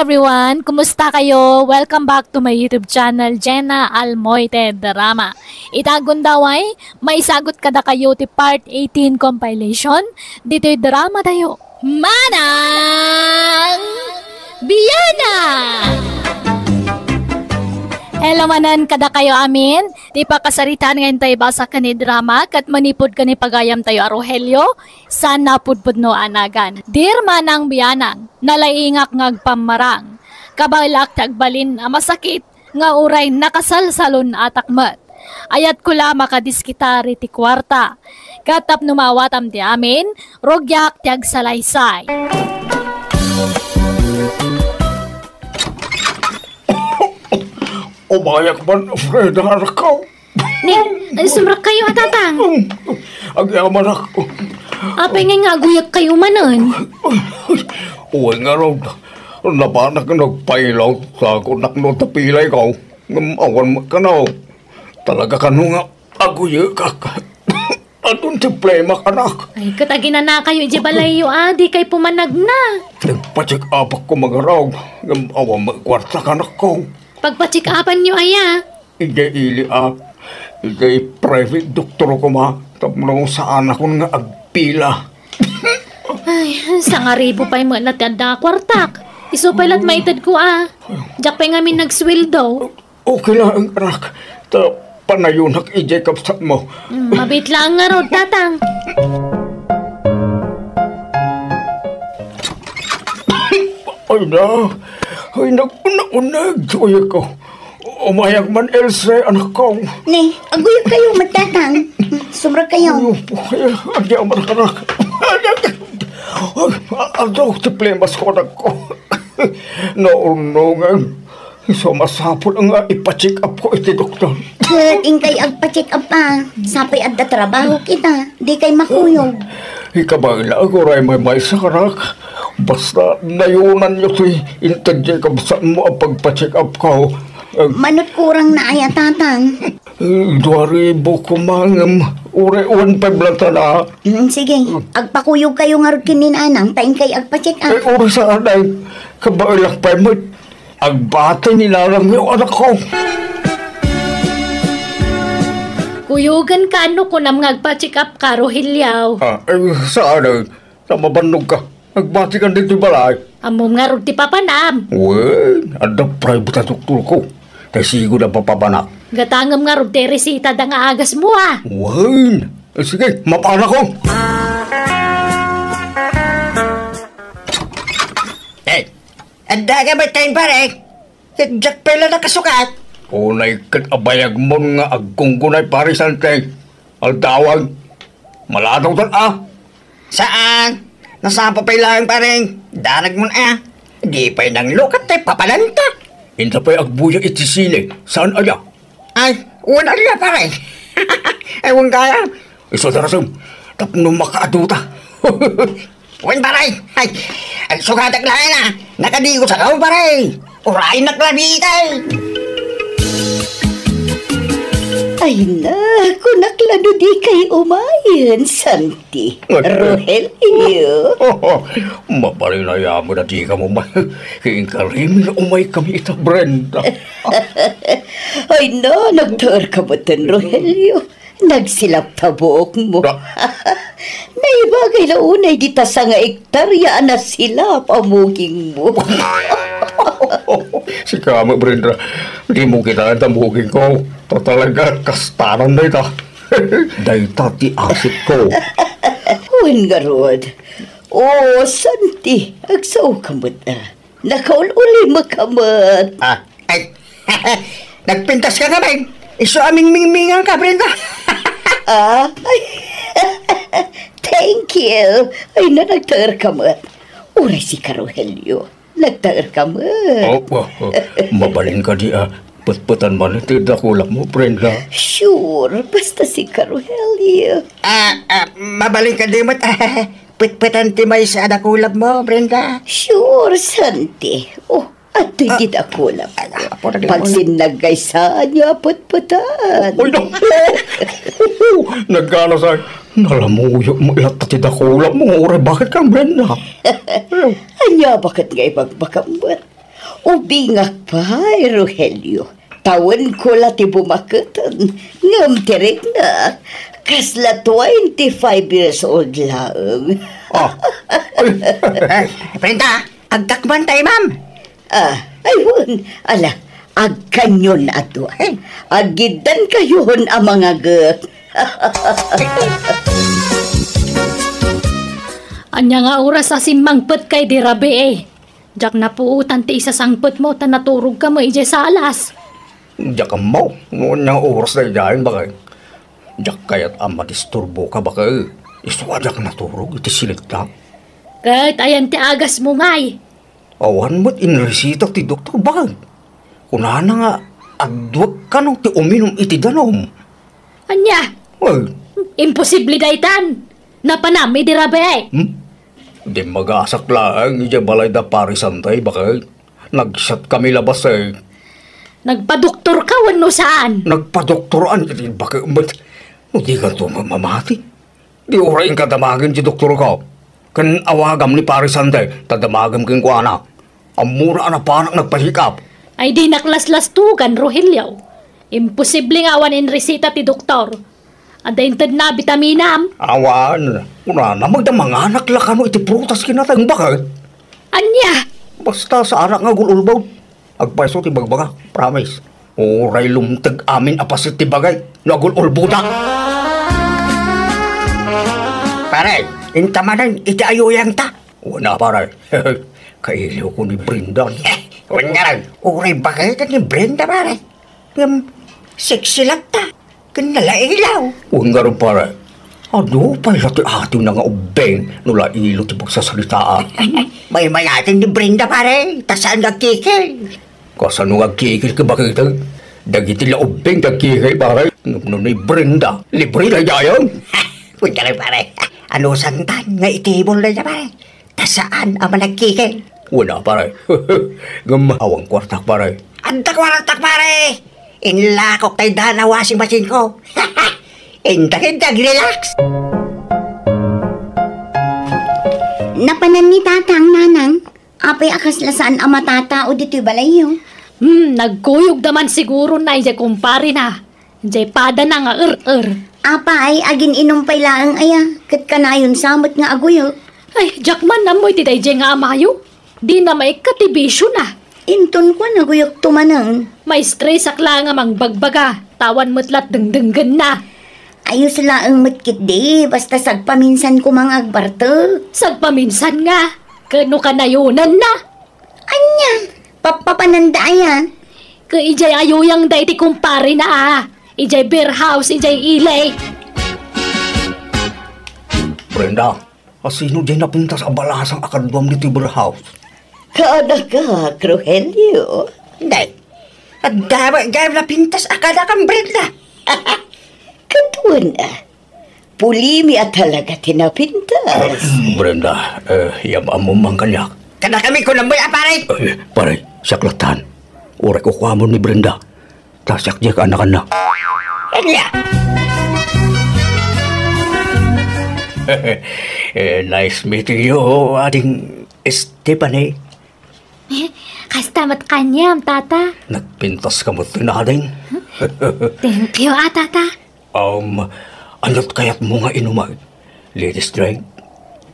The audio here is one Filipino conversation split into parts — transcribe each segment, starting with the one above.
everyone! Kumusta kayo? Welcome back to my YouTube channel, Jenna Almoite Drama. Itagon daw ay may sagot kada kayo ti part 18 compilation. Dito'y drama tayo. Manang Biyana! Hello manan kada kayo amin. Di pa kasaritan ngayon tayo basa ka ni drama kat manipod ka ni pagayam tayo Rogelio. Sana pudpud no anagan. Dear Manang Biyanang, nalaingak ngagpamarang. Kabailak tagbalin masakit nga uray nakasalsalon atakmat. Ayat ko la makadiskitari ti kwarta. Katap numawatam ti amin, rogyak tiag salaysay. Umayak man, Fred, anak ko. Ni, sumrak kayo atatang. Agyaman ako. Apay nga guyak kayo manon. Uy nga raw, nabanak na nagpailaw sa kunak no tapilay ko. Awan mo ka na. Talaga ka nung aguyak ka. Atong ti plema ka nak. Ay, katagina na kayo, Jibalayo, di kay pumanag na. Nagpacheck up ako mga raw. Awan mo kwarta ka nak ko. Pagpatsikapan nyo, aya. Ili private doktor ko ma. Tapos saan ako nga agpila. Ay, sa nga ribo pa yung mga natanda kwartak. Iso pala at maitad ko, Diyak pa nga min nagsweldo. Okay lang, anak. Panayunak i-Jacob sa mo. Mabit lang nga raw, tatang. Ay na. Ay, nag-unag. Uy ko. Umayag man, Elsa, anak ko. Ni, aguyo kayo, magtatang. Sumra kayo. Ay, agyaman ka na. Adaw, tiplemas ko na ko. Naunungan. Sumasapol nga ipacheck up ko iti doktor. Kat, ingkay agpacheck up Sapay at trabaho kita. Di kay makuyog. Ikabagla ako ray may sa karak. Basta nayunan nyo si intadya ka saan mo ang pagpacheck up ko. Manot kurang na ay tatang. 2,000 ko mangam. Ure 1,500 lang tala. Sige, agpakuyog kayo nga rin kininanang. Taing kay agpacheck up. Ure saan ay kabagla pa mo. Agbate nilalang yung anak ko. Kuyugan ka ano ko nam ngagpa-check up ka, Rogelio. Saan ay? Namabanog ka. Agbate ka dito balay. Amom nga rin ti papanam. Well, ada private na doktor ko. Tasigo na papabanak. Gatangam nga rin ti resita da nga agas mo, Well, sige, mapana ko. Anda ka ba tayong pare? Jack pala nakasukat. Unay kat abayag mo nga agkungkunay parisante. Altawag. Malataw tan Saan? Nasaan pa pailangan pareng? Darag mo na Di pa'y nang lukat tayo papalanta. Inta pa'y agbuya itisili. Saan aya? Ay, wala na pareng. Ewan kaya. Iso darasam. Tapno makaaduta. Wan pareng. Ay sukatak lang nakadigo sa kao pareng. Urain naklabitay. Ay na, kunaklado di kay umayan, Santi. Rogelio. Maparinaya mo na di ka mo Karing na umay kami ita, Brenda. Ay na, nagtaar ka ba tan, Rogelio? Nagsilap tabuok mo. Naibagay na unay dita sa nga ektarya na sila pamuging mo. Si kama, Brenda. Di mo kita ang tamugin ko. Talaga, kastaran na ita. Dahita ti asip ko. Huwag nga, Rod. Oh, Santi, agsaw ka mo na. Nakaul-uli makamat. Ay, nagpintas ka naman. Iso aming mingmingan ka, Brenda. Ay, thank you. Ay, na nagtaar ka mo. Uray si Rogelio. Nagtaar ka mo. Mabalin ka di Putputan man ito dakulak mo, Brenda. Sure, basta si Rogelio. Mabaling ka di mo't putputan ti may sa dakulab mo, Brenda. Sure, Santi. Oh, at di dakulab. Pag sinagay sa niya, putputan. Uy, no. Nagkana sa nalamuyo mo ilat at dakulab mo. Ure, bakit kang Brenda? Anya, bakit nga ipagbakambot? Ubingak pa, Rogelio. Tawan ko lati bumakatan. Ngam tirik na. Kasla 25 years old lang. Brenda, agtakman tayo, ma'am. Ayun. Ala, agkanyon ato. Agidan kayon ang mga gak. Anya nga oras sa simangpet kay di rabi eh. Jak na puutan ti isa sangpet mo, tanaturog ka mo ije sa alas. Diyak ka mo. Noon niyang oras na idahin ba kayo? Diyak kaya't madisturbo ka ba kayo? Iswa diyak naturog, iti silit lang. Kahit ayan ti agas mo ngay. Awan mo't inresita ti doktor ba kayo? Kunana nga, agduwag ka nung ti uminom iti danom. Anya, Ay, imposible daytan. Napanami di rabi eh. di mag-asak lang, iti balay da parisantay ba kayo? Nag-shot kami labas eh. Nagpadoktor ka wano saan? Nagpadoktoran, iti ba kayo? Di ka ito mamamati. Di orain ka damagin ti doktor ka. Kan awagam ni parisantay, tadamagam king kuana. Ang mura na panak nagpahikap. Ay di naklaslas-tugan, Rogelio. Imposible nga awan in resita ti doktor. Adaintad na bitaminam. Awan, una na magdamanganak lakano iti prutas kinatang bakit? Anya? Basta sa anak nga gululbaw. Agpaiso ti bagbaga, promise. Oray lumtag amin apasit ti bagay, nagululbudak. Pare, intamanan, iti ayuyang ta. Una pare, kailiw ko ni Brenda. Huwag nga lang, uray bagay ka ni Brenda, pare. Sexy lang ta. Kanalailaw. Huwag nga rin pare. Ano pa ti ating na nga ubeng nula ilo ti pagsasalitaan. May mayating ni Brenda, pare. Tasaan nagkikil. Kasano nga kikil ka ba kita? Dagiti la ubeng nagkikil pare. Ngam ni Brenda, libre na yayon. Huwag ka lang, pare. Ano santan nga itibol na niya, pare. Tasaan ang nagkikil. Wala pare. Gamawang kwartak pare. Antak waratak, pare. Inlakok tayo daan na washing machine ko. Intak, relax. Napanan ni tatang nanang. Apay akaslasaan ang matatao dito'y balayo. Nagkuyog naman siguro na ije kumpari na. Ije pada na nga Apay, agin inumpay laang aya. Kat kanayon samot nga aguyo. Ay, Jackman na mo'y tiday ije nga amayo. Di na may katibisyo na. Inton ko naguyok tumanang. May stress akla nga mang bagbaga. Tawan mo't dengdenggan na. Ayos laang matkit di. Basta sagpaminsan ko mga agbarto. Sagpaminsan nga. Kano ka nayunan na? Anya, papapananda ayan. Ka ijay ayuyang day ti kumpari na Ijay beer house, ijay ilay. Brenda, asino dyan napunta sa balasang akadwam ni Tiber House? Kaada ka, Rogelio. Day, at gawin na pintas akada kang Brenda. Katuan pulimi at talaga tinapintas. Brenda, yamaan mo mang kanyak. Kada kami ko lang ba, pare? Pare, saklatan. Uray ko kuha mo ni Brenda. Tasyak diya ka anak-anak. Anya? Nice meeting you, ating Stephanie. Kastamat kanyam, tata. Nagpintas ka mo tinading. Thank you, tata. Anot kaya't mo nga inuman? Ladies drink?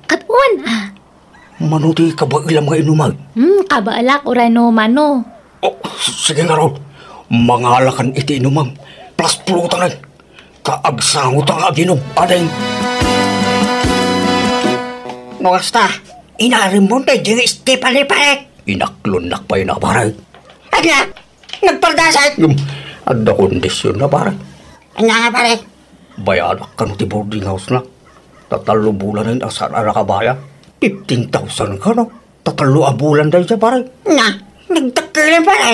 Katun, Manuti ka ba ilang nga inuman? Kabaalak, uray no mano. Oh, sige nga raw. Mangalakan iti inumang. Plus pulutangan. Kaagsangot ang aginom. Adeng. Basta, inarimbon tayo dyan Stephanie, pare. Inaklunak pa yun na pare. Anya? Nagpardasat? Ada kondisyon na pare. Anya nga, pare? Bayanak ka no ti boarding house na. Tatalo bulan na yun ang sana nakabaya. 15,000 ka no. Tatalo ang bulan dahil siya pare. Na, nagtakilan, pare.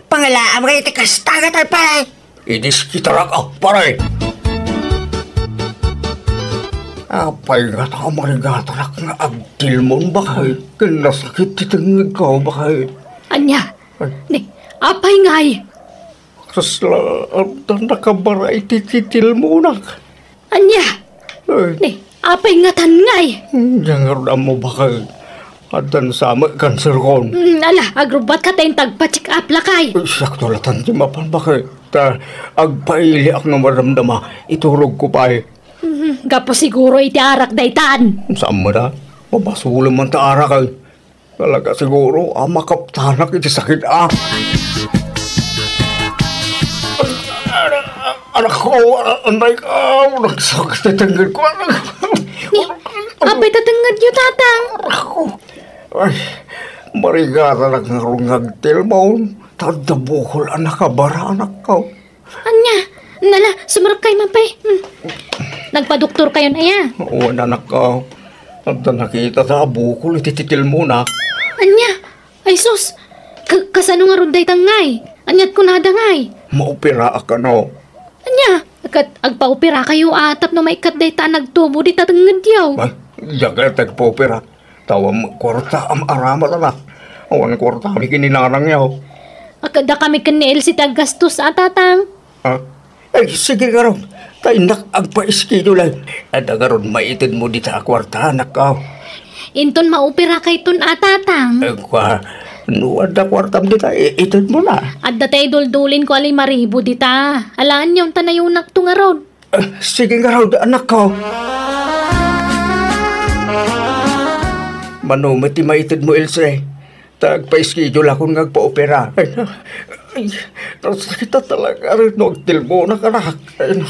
Pangalaan mo kayo tikastaga tayo, pare. Idiskitarak pare. Apay nga ta marigatarak nga agtil mo bakay. Kinasakit titang ikaw bakay. Anya, ni, apay ngay. Kasla, nakabaray tititil mo nak. Anya, ni, apay nga tan ngay. Jangan mo bakay. Adan sama cancer kon. Ala, agrubat ka tayong tagpa-check up lakay. Sakto latan ti mapan bakit? Ta agpaili ak nga maramdama, iturog ko pa eh. Gapo siguro iti arak daytan. Saan mo na? Mabasulo man ta arak ay. Talaga siguro, makaptanak iti sakit Anak ko, anay ka, nagsakit na tanggad ko. Apay tatangad yun, tatang. Ako, ay, marigara lang nga rungagtil mo. Tadabukol, anak ka, bara anak ko. Anya, nala, sumarap kayo, mapay. Nagpa-doktor kayo na ya. Oo, anak ka. At nakita sa bukol, itititil mo na. Anya, ay sus, kasano nga ron day tangay? Anyat ko nadangay. Maupira ka no. Anya, agpa-opera kayo atap na maikat day ta nagtubo di tatangad yaw. Ay, jaga tagpa-opera. Tawam kwarta am aramat na. Awan kwarta kami kininarang yaw. Akada kami kanil si tagastos tatang. Ay, sige ka ron. Tayo agpa-iskido lang. At agaron maitid mo di sa kwarta, anak ka. Inton maopera kay ton tatang. Ay, nuwad na kwartam di ta, itid mo na. At datay duldulin ko alay maribo di ta. Alaan yung tanayunak to nga ron. Sige nga ron, anak ko. Manumati maitid mo, Ilse. Tagpa-schedule akong nagpa-opera. Ay, nasakita talaga rin. Nagtil mo na kanak.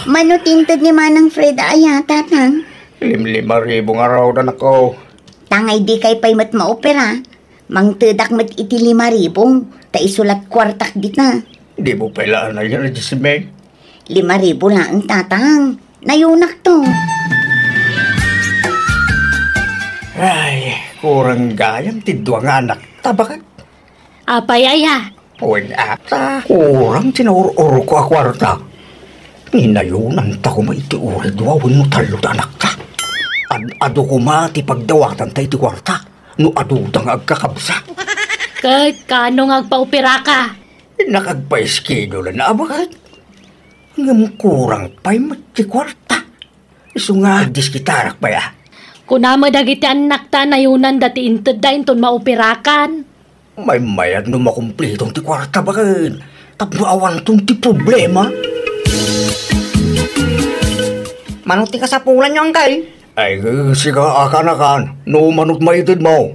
Manutintod ni Manang Fred aya, tatang. 5,000 nga raw na ako. Tangay di kay pay mat maopera. Mangtedak mat iti 5,000. Ta isulat kwartak dit na. Di mo pala na yan, Jisime. 5,000 lang, tatang. Nayunak to. Ay, kurang gayam tidwa nga anak. Tabakit? Apay aya. Uwin ata. Kurang tinawur-uro ko a kwarta. Ninayunan ta ko maitiuri duwawin mo talo anak ta. Ado ko mati pagdawatan tayo ti kwarta. No adudang agkakabsa. Kahit kano nga agpa-opera ka. Nakagpa-schedule na bakit? Ngam kurang pa'y mati kwarta. Iso nga diskitarak pa ya. Kunama dagiti anak ta nayunan dati inted da inton maoperakan. May mayad no makumplitong ti kwarta bakit? Tapno awan tong ti problema. Manuti ka sa pulan nyo, Uncle. Ay, siga akan-akan. No manot maitid mo.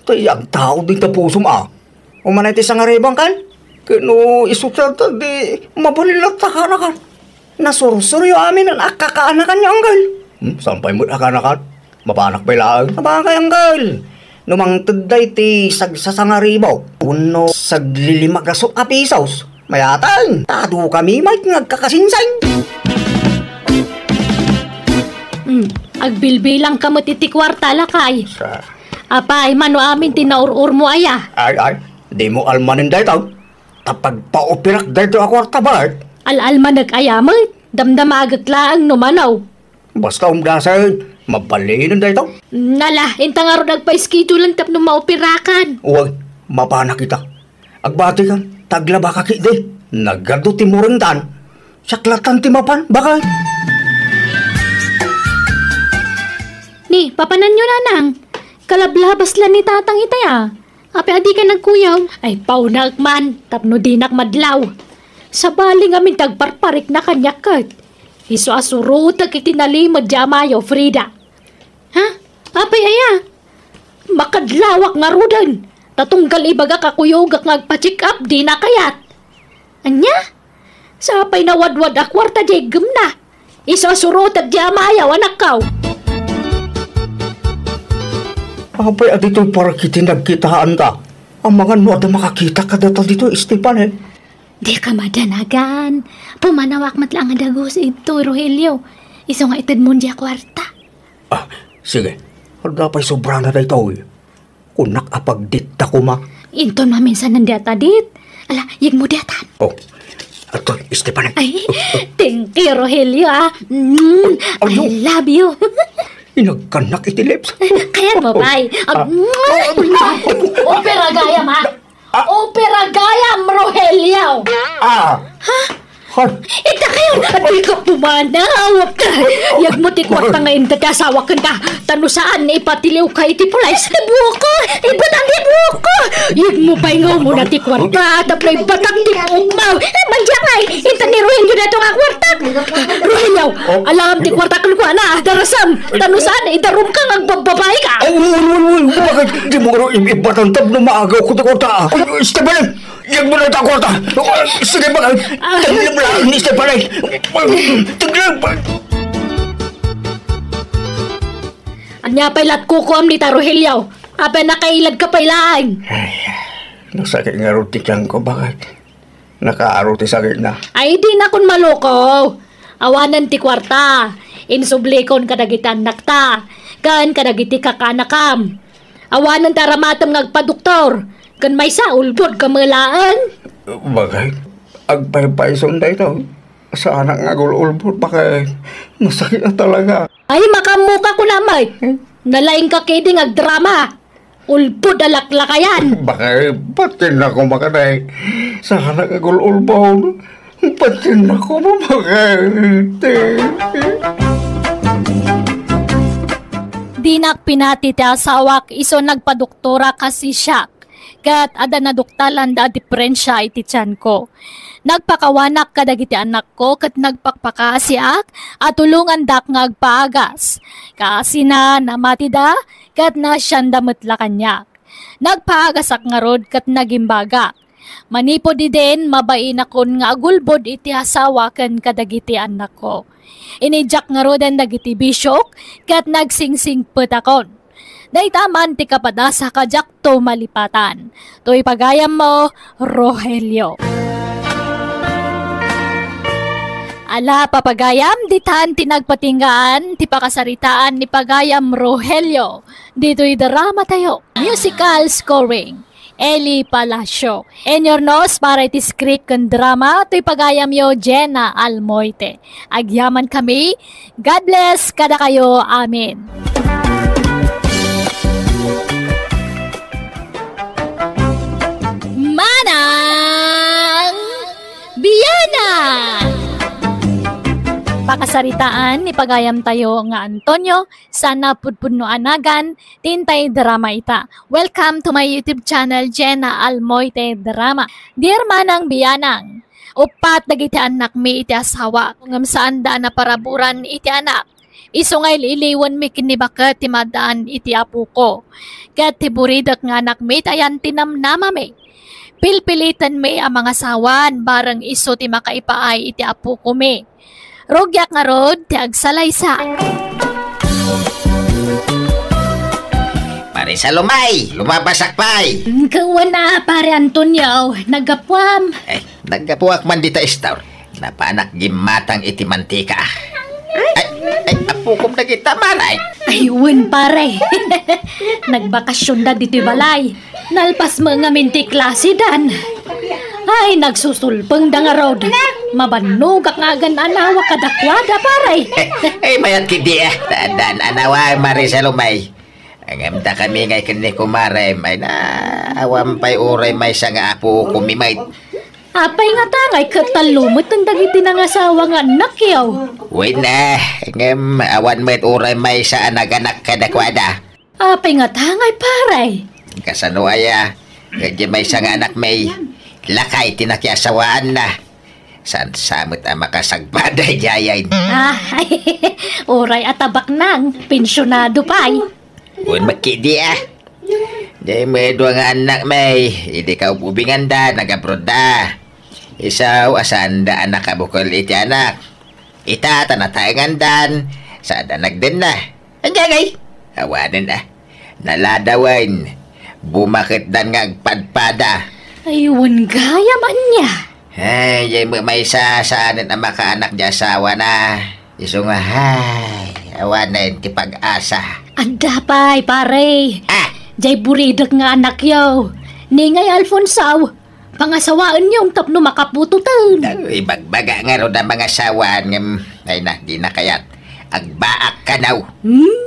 Tayang tao din tapusom Umanay ti sa nga rin, Uncle. Kano isutsata di mabalilat akan-akan. Nasurusuryo amin ang akakaanakan nyo, Uncle. Sampay mo akan-akan. Mapanak pa ilaan. Sabagay, Uncle. Numang taday ti sagsasangaribaw. Puno saglilimagasok ka pisos. Mayatan. Tado kami may ngagkakasinsay. Agbilbilang kamot iti kwarta lakay. Sa... Apay, mano amin tinaur-ur mo aya. Ay, di mo almanin dahil tapag pa-operak dahil ako artabat. Al-alman nag-ayamat. Damdamagak laang numanaw. Basta umdasan, mabalinan dahil Nala, intang araw nagpa-schedule lang tap nung maoperakan. Huwag, mapana kita. Agbati ka, taglaba ka kiti. Nagado ti murintan. Saklatan ti mapan, bakit? Ni, papanan nyo nanang. Kalablabas lang ni tatang itaya. Ape adi ka nagkuyaw. Ay, paunak man. Tapno dinak madlaw. Sa baling amin tagparparik na kanyakat. Iso asuro tagkitinalimad jamayo, Frida. Ha? Apay aya. Makadlawak nga rudan. Tatunggal ibaga kakuyogak ngagpa-check up di na kayat. Anya? Sa apay na wadwad akwarta jay na. Iso asuro tagjamayaw anak kaw. Apay at ito'y para kiti nagkitaan ta. Ang mga no ada makakita ka dito dito, Esteban eh. Di ka madanagan. Pumanawak matlang ang dagos ito, Rogelio. Iso nga itad mo diya kwarta. Sige. Handa pa'y sobra na dito eh. Kunak apagdita ko ma. Inton maminsan nandiyata dit. Ala, yag mo diyatan. Oh, ato, Esteban. Ay, thank you, Rogelio I love you. Inagkanak iti lips. Kaya babay. Opera gayam ha. Opera gayam, Rogelio. Ha? Ita kayo! Adoy ka pumanawap ka! Yag mo ti kwarta ngayon tatasawa ka na. Tano saan ipatiliw ka iti pulais? Ibuo ko! Ibatang ibuo ko! Yag mo pa ingaw mo na ti kwarta. Tapos ibatang ti umaw. Manjangay! Ita ni Rogelio na ito nga kwarta. Rogelio! Alam ti kwarta ka na na. Darasam! Tano saan itarum ka nagbababae ka? Bakit di mo ko ibatang tab na maagaw ko ti kwarta? Esteban! Yang mo na ta kwarta! Sige ba? Taglam lang ni Esteban! Taglam! Anya pailat kukuam ni Rogelio. Apa nakailad ka pailaan? Nasakit nga ruti kang ko, bakit? Nakaaruti sakit na. Ay di na kun maloko. Awanan ti kwarta. Insublikon kadagitan nakta. Kan kadagiti kakanakam. Awanan taramatam ngagpaduktor. Kan may sa ulbod kamalaan. Bakit? Agpay-pay sunday to. Sa anak nga gululbod, bakit? Masakit na talaga. Ay makamuka ko namay. Nalaing ka kiding agdrama. Ulbod alaklakayan. Bakit? Batin na ko makaday. Sa anak nga gululbod. Batin na ko bakit? Dinak pinati ti asawak iso nagpadoktora kasi siya. Kat ada na doktalan da diferensya iti tiyan ko. Nagpakawanak kadagiti anak ko kat nagpakpakasiak at tulungan dak ngagpaagas. Kasi na namati da kat na siyanda metla kanyak. Nagpaagasak nga rod kat nagimbaga. Manipo di din mabain akon nga agulbod iti asawa kan kadagiti anak ko. Inijak nga rodan dagiti bisyok kat nagsingsing petakon. Daitaman ti kapadasa kajak to malipatan. To'y pagayam mo, Rogelio. Ala papagayam, ditan tinagpatinggaan, ti pakasaritaan ni pagayam Rogelio. Dito'y drama tayo. Musical scoring. Eli Palacio. En your nose para iti script kan drama, to'y pagayam yo Jenna Almoite. Agyaman kami. God bless kada kayo. Amen. Manang Biyana! Pakasaritaan ni pagayam tayo nga Antonio, sana pudpudno anagan, tintay drama ita. Welcome to my YouTube channel, Jenna Almoite Drama. Dear Manang Biyanang, upat dagiti anak mi iti asawa, ngam saan daan na paraburan iti anak. Isungay iliwan mi kinibakat ti madaan iti apu ko. Kat tiburidak nga anak mi tayan tinamnama mi. Pilpilitan mi ang mga sawan, barang iso ti makaipaay iti apu ko mi. Rogyak nga rod, ti agsalaysa. Pare sa lumay, lumabasak pay. Kawan na, pare Antonio, nagapwam. Nagkapuak man dita istor. Napanak gimatang iti mantika. Apukom na kita maray. Ayun, pare. Nagbakasyon na dito'y balay. Nalpas mga minti klase dan. Ay, nagsusulpeng da nga rod. Mabanugak nga gan anawa kadakwada, pare. Mayat kidi Tandaan anawa, mari sa lumay. Ang amda kami ngay kani kumare. May na awam pa'y uray may sa nga apo kumimay. Apay nga tangay katalumot ang dagiti ng asawa nga anak yaw. Uy na, ngam awan mo't uray may sa anak-anak kadakwada. Apay nga tangay, pare. Kasano aya, gadya may sa nga anak may lakay tinakiasawaan na. San samot ang makasagbaday jayain. Ay, oray atabak nang, pensyonado pa'y. Uy makidi Di may dua nga anak may, hindi ka ubingan da, nag-abroad da. Isaw, asan da anak ka bukol iti anak. Ita, tanatayangan dan, sada nagden na. Andiyan ay, awanin na. Naladawan, bumakit dan nga agpadpada. Ayun, gaya man niya. Ay, may saanin ang makaanak di asawa na. Iso nga, ay, awanin, ti pag-asa. Anda pa'y, pare. Jay buridak nga anak yaw. Ningay Alfonso, pangasawaan yung tapno makapututan. Ibagbaga nga ro na mga sawan ngam ay na di na kayat agbaak ka naw.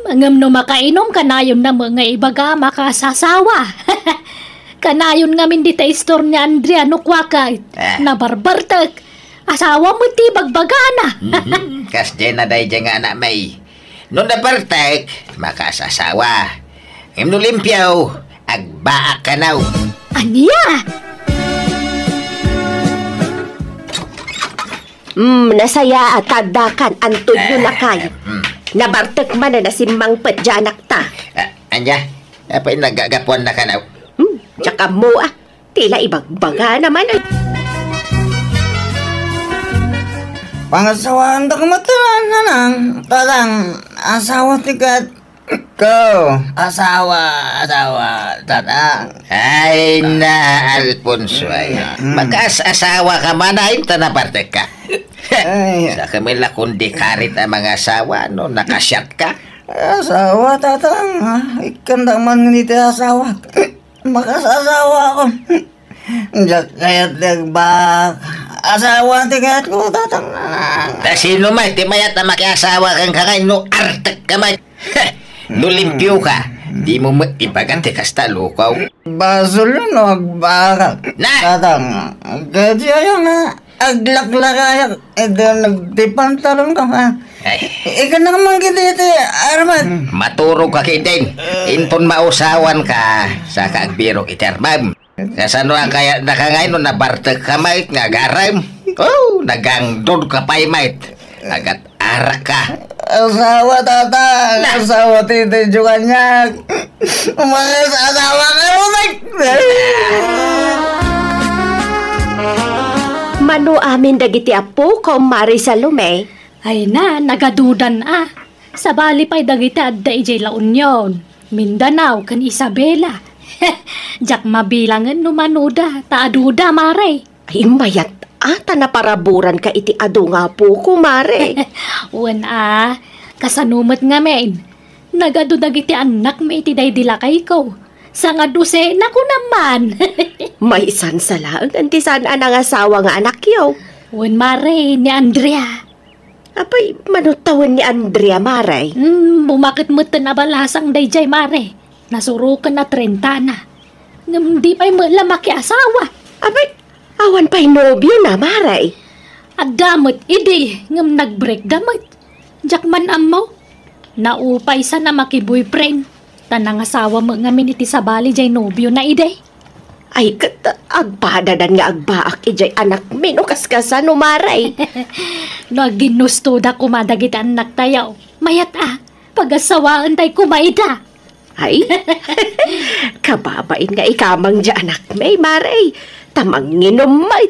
Angam no makainom kanayon na mga ibaga makasasawa. Kanayon nga min dita istor ni Andrea no kwakay. Na barbartak. asawa mo ti bagbagana. Kas dyan na dahi dyan nga anak may. Noon na partek, makasasawa. Ngayon no limpyaw, agbaak ka naw. Aniya? Nasaya at tadakan antod yun na kayo. Nabartek man na nasimmang padyanak ta. Anya, apay nagagapuan na ka naw. Tsaka mo tila ibagbaga naman ay. Pangasawaan da kamataran na nang. Tatang, asawa tikat. Ko, asawa, tatang. Ay na, Alfonso ay. Magkas-asawa ka man ay tanaparte ka. Ay, Sa kamila kundi karit ang mga asawa, no? Nakasyat ka. asawa, tatang. Ikan naman nito asawa. Makasasawa ako. Diyak kaya't nagbak. Asawa tikat ko, tatang. Ta sino may, ti mayat na makiasawa kang kakay, no artek ka may. No limpyo ka, di mo ipagante kasta lukaw. Basol yun, nagbaka. Na! Tatang, kaya yun aglaklakayak. Ito, nagtipantalon ka, ha? Ay, Ikan naman kita, Arman. maturog ka kidin. Inton mausawan ka sa kaagbiro iterbam. Kasano ang kaya nakangay no nabartek ka may nga garam. Oh, nagangdod ka pa'y may. Agat arak ka. Asawa, tatang. Asawa, titi, jukanyak. Umayos, asawa ka, umak. Mano amin dagiti apo ko Mari Salome. Ay na, nagadudan Sa bali pa'y dagiti adda ijay La Union, Mindanao, kan Isabela. Jak mabilangan no manuda, taaduda mare. Ay mayat ata na paraburan ka iti ado nga po ko Mare. Uwan kasanumat nga men. Nagado dagiti anak may iti daydila kay ko. Sa nga dosena ko naman. May isan salaan anti saan ang asawa nga anak yaw. Uwan mare, ni Andrea. Apay manutawan ni Andrea Mare. Bumakit mo tanabalasang dayjay mare. Nasurukan na 30 na. Ngam di pa'y lamaki asawa. Apay awan pa'y nobyo na Mare. At damot idi, ngam nag-break damot. Jakman amaw. Naupay sa na maki-boyfriend. Tanang asawa mo ngamin iti sabali jay nobyo na ide. Ay agpadadan nga agbaak ijay anak mino kaskasa no Mare. No ginusto da kumadagit anak tayaw. Mayat pagasawaan tay kumaida. Ay, kababain nga ikamang dya anak may Mare. Tamang nginumay.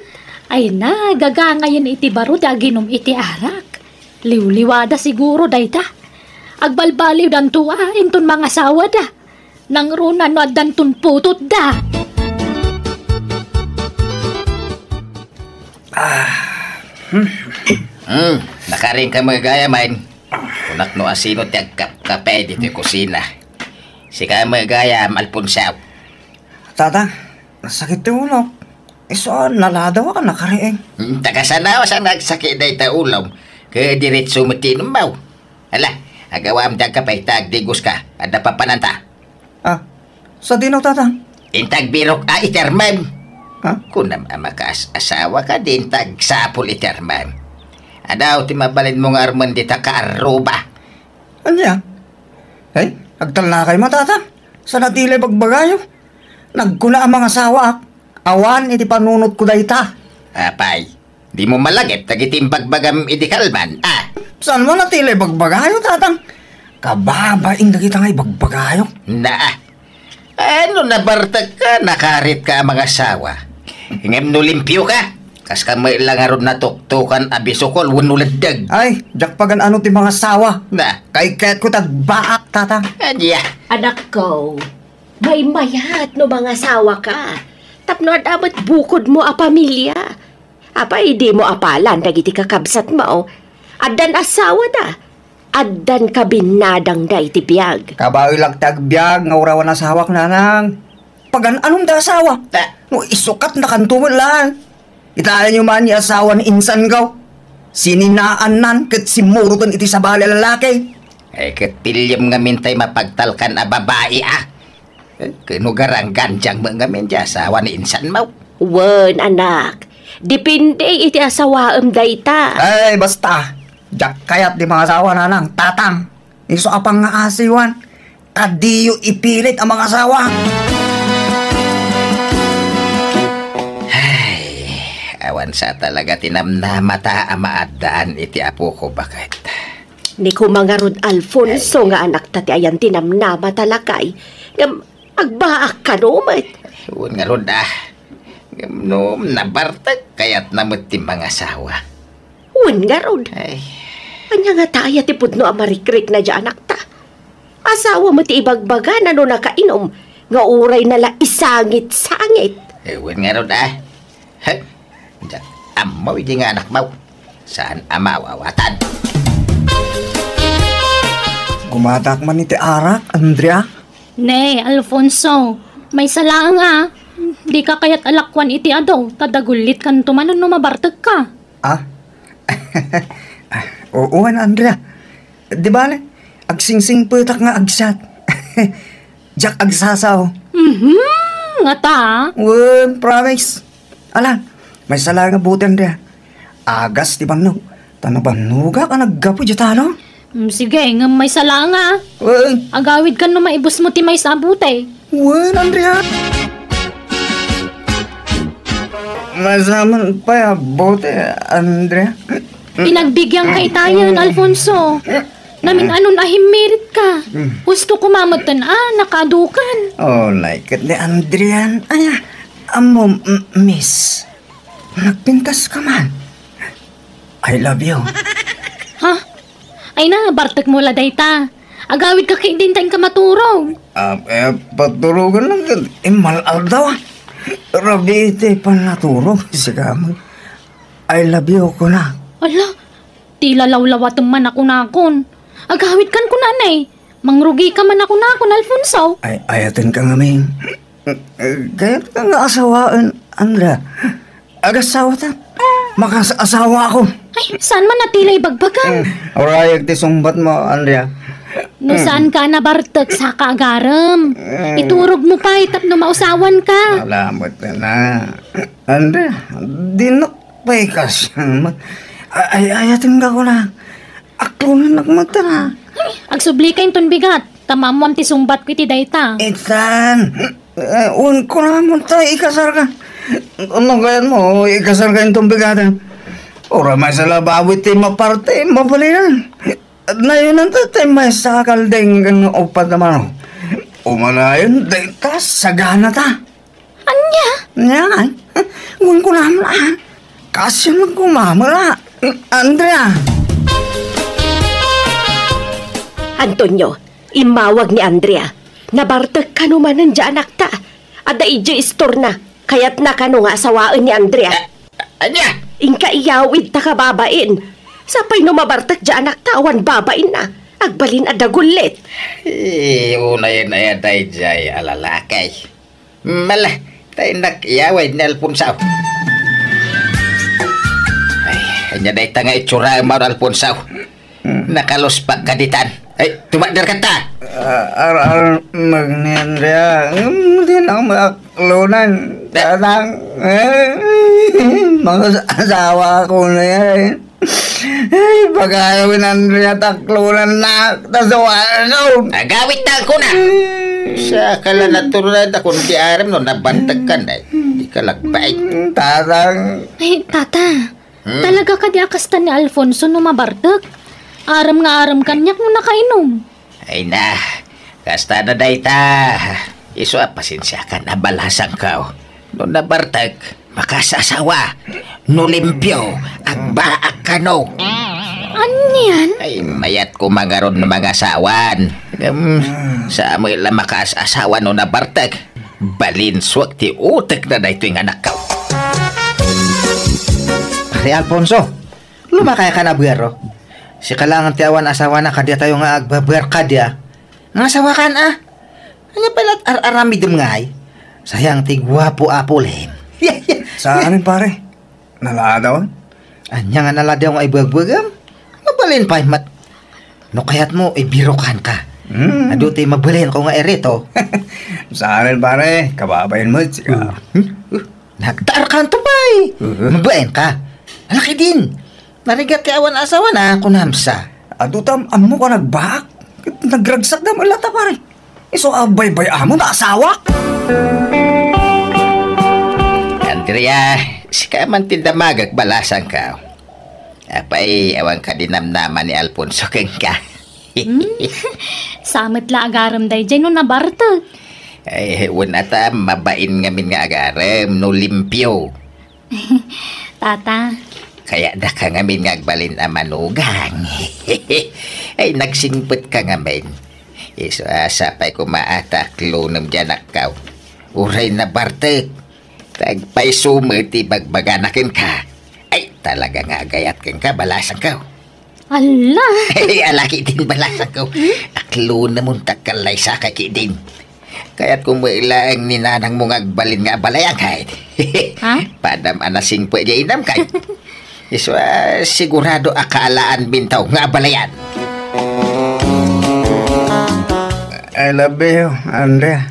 Ay na, gaga ngayon iti baro da ginom iti arak. Liwliwada siguro dayta. Agbalbaliw dan tuwa, inton mga sawa da. Nang runa no adanton putot da. Nakaring ka mga gaya man. Kunak no asino ti agkape dito yung kusina. Si ka mga gaya, Alfonso. Tatang, nasakit yung ulo. Iso, naladaw ka nakariing. Takasanawa sa nagsakit na ita ulam. Kaya diretso matinom mo. Hala, agawam dyan ka pa itagdigos ka. At napapananta. Sa dinaw, tatang. Intag birok iterman. Kung makasawa ka din, tag sapol iterman. Adaw, timabalin mo nga arman dita ka aruba. Anya? Ay, agtalakay matata. Sa natilay bagbagayo. Nagkuna ang mga sawa. Awan, iti panunot ko dayta. Apay, di mo malagit, tagitimbag-bagam iti kalman, Saan mo natilay bagbagayo, tatang? Kababain na kita nga'y bagbagayo. Ano nabartag ka, nakarit ka ang mga asawa. Hingam no limpyo ka. Kas ka may langarod na tuktukan abisokol, wanuladdag. Ay, jak pagan ano ti mga sawa. Na, Kay kaya't ko tagbaak, tatang. anya. Anak ko, may mayat no mga asawa ka. Tapno dapat bukod mo a pamilya. Apay di mo apalan dagiti kakabsat mo. Addan asawa da. Addan kabinadang da iti biyag. Kabawi lang tagbiag, nga urawan na sawak nanang. Pagan anong da asawa? No, isukat na kantuman lang. Itaan nyo man ni asawa ni insan gaw. Sininaan nan kat simurutan iti sabali lalaki. Ay, katilyam nga mintay mapagtalkan a babae, Kinugarang ganjang mga min di asawa ni insan mo. Wen anak, Depende iti asawaam dayta. Ay, basta. Jak kayat di mga asawa nanang, tatang. Iso apang nga asiwan. Kadiyo ipilit ang mga asawa. Awan sa talaga tinamnamata amaadaan iti apo ko bakit. Ni kumangarod Alfonso nga anak tati ayan tinamnama talakay. Ngam agbaak ka numat. Huwag nga ron Num nabartag kayat namot ti mga asawa. Huwag nga rod. Ay, Anya nga taya ti pudno amarikrik na dya anak ta. Asawa mo ti ibagbagan ano nakainom. Nga uray nala isangit-sangit. huwag nga ron Diyan, amaw di nga anak mau. Saan amawawatan? Gumatak man iti arak, Andrea. Ne, Alfonso, may salang Di ka kayat alakwan iti ado, tadagulit kan tumanon no mabartag ka. Ah? Oo, Andrea. Di ba, agsingsing putak nga agsat. Jak agsasaw. Nga ta, Promise. Alam, may sala nga buti, Andrea. Agas ti banog. Tanabanuga ka naggapo dya talo. Sige, nga may salang agawid kan no maibos mo ti may sabute. Andrea. Masaman pa ya bote, Andrea. Pinagbigyan ka itayan, Alfonso. Namin anon ahimirit ka. Gusto kumamatan nakadukan. Oh, like it ni Andrea. Ay, amo, miss. Nagpintas ka man. I love you. Ha? Ay na, bartag mo la dayta. Agawid ka kay din tayong kamaturog. Paturugan lang yan. Malal daw. Rabi iti panaturog. Sige mo. I love you ko na. Ala, di lalaw-lawat man ako nakon. Agawid kan ko nanay. Mangrugi ka man ako nakon, Alfonso. Ay, ayatin ka nga, Ming. Kaya ka nga asawaan, Andra. Agasawa ta. Makasasawa ako. Ay, saan man natila ibagbagan? Orayag ti sumbat mo, Andrea. No saan ka nabartag sa kaagaram? Iturog mo pa, itap no mausawan ka. Alamot na. Andrea, dinakpay ka siya. Ay, ayatin ka ko na. Ako na nagmata na. Ay, agsubli ka yung bigat. Tamamam ti sumbat ko iti dayta. Itan, un ko na mo tayo ikasar ka. Ano kaya mo, ikasar ka yung bigatan. Ora may sa labawit ti maparte, mapalinan. At na yun ang tatay may sakal ding ng upat naman. Umanayon, dayta, sagana ta. Anya? Yan, un ko na mo na. Kasi lang kumamala. Andrea. Antonio, imawag ni Andrea. Nabartag ka naman ng dya anak ta. Ada ije istor na. Kaya't na kano nga asawaan ni Andrea. Anya? Ingka iyawid ta ka babain. Sapay no mabartag dya anak ta, awan babain na. Agbalin ada gulit. Unay na yan tayo jay alalakay. Malah, tayo nakiyaway ni Alfonso. Ay, kanya na itanga itsura mo, Alfonso. Nakaluspak ka ditan. Ay, tumadar ka ta. Magnendria, hindi na ako makaklunan. Tatang, mga asawa ko na yan. Ay, pag-ayawin Andrea, taklunan na. Tasawa na. Agawit na ako na. Sa kala natural na kung di aram no, nabantag ka na. Di ka lagbay. Tatang. Ay, tata. Talaga ka di akastan ni Alfonso no mabartag? Aram nga aram kanyak no nakainom. Ay na, kasta na dayta. Iso pasensya ka na balasang ka. No nabartag, makasasawa. No limpyo, agbaak ka no. Anyan? Ay mayat ko magaron ng mga asawan. Sa amoy lang makasasawa no nabartag. Balinswag ti utek na dayto yung anak ka. Pare Alfonso, lumakaya ka na biyero. Si kalangan ti awan asawa na kadya tayo nga agbabar kadya. Nga asawa ka na. Ano pala ar-arami dum ngay? Sayang ti gwapo apulin. Saan pare? Naladaw? Anya nga naladaw nga ibag-bagam? Mabalin pa mat. No kayat mo ibirokan ka. Ado ti mabalin ko nga erito. Saan pare? Kababayan mo. Nagtaar ka to bay. Mabayan ka. Alaki din. Narigat ka awan asawa na kunamsa. Adutam, amo ka nagbahak. Nagragsak na malata pare. Iso abay-bay amo na asawa. Andrea, sika man tindamagag balasan ka. Apay, awan ka dinamnaman ni Alfonso keng ka. Samet la agaram day dyan no nabartag. Ay, wala ta, mabain ngamin nga agarem, no limpyo. Tata, Kaya da ka ngamin nga agbalin ang manugang. Ay, nagsingpot ka ngamin. Iso asapay ko maataklo ng dyanakaw. Uray na bartek. Tagpay sumiti bagbaganakin ka. Ay, talaga nga agayat ka, balasan ka. ala. Ay, alaki din balasan ka. Aklo na mong takalay sa kakidin. Kaya't kung mailaang ninanang mong agbalin nga balayang kahit. Ha? Padam anasing pwede inam kahit. Iso sigurado akaalaan bintaw nga balayan. I love you, Andrea.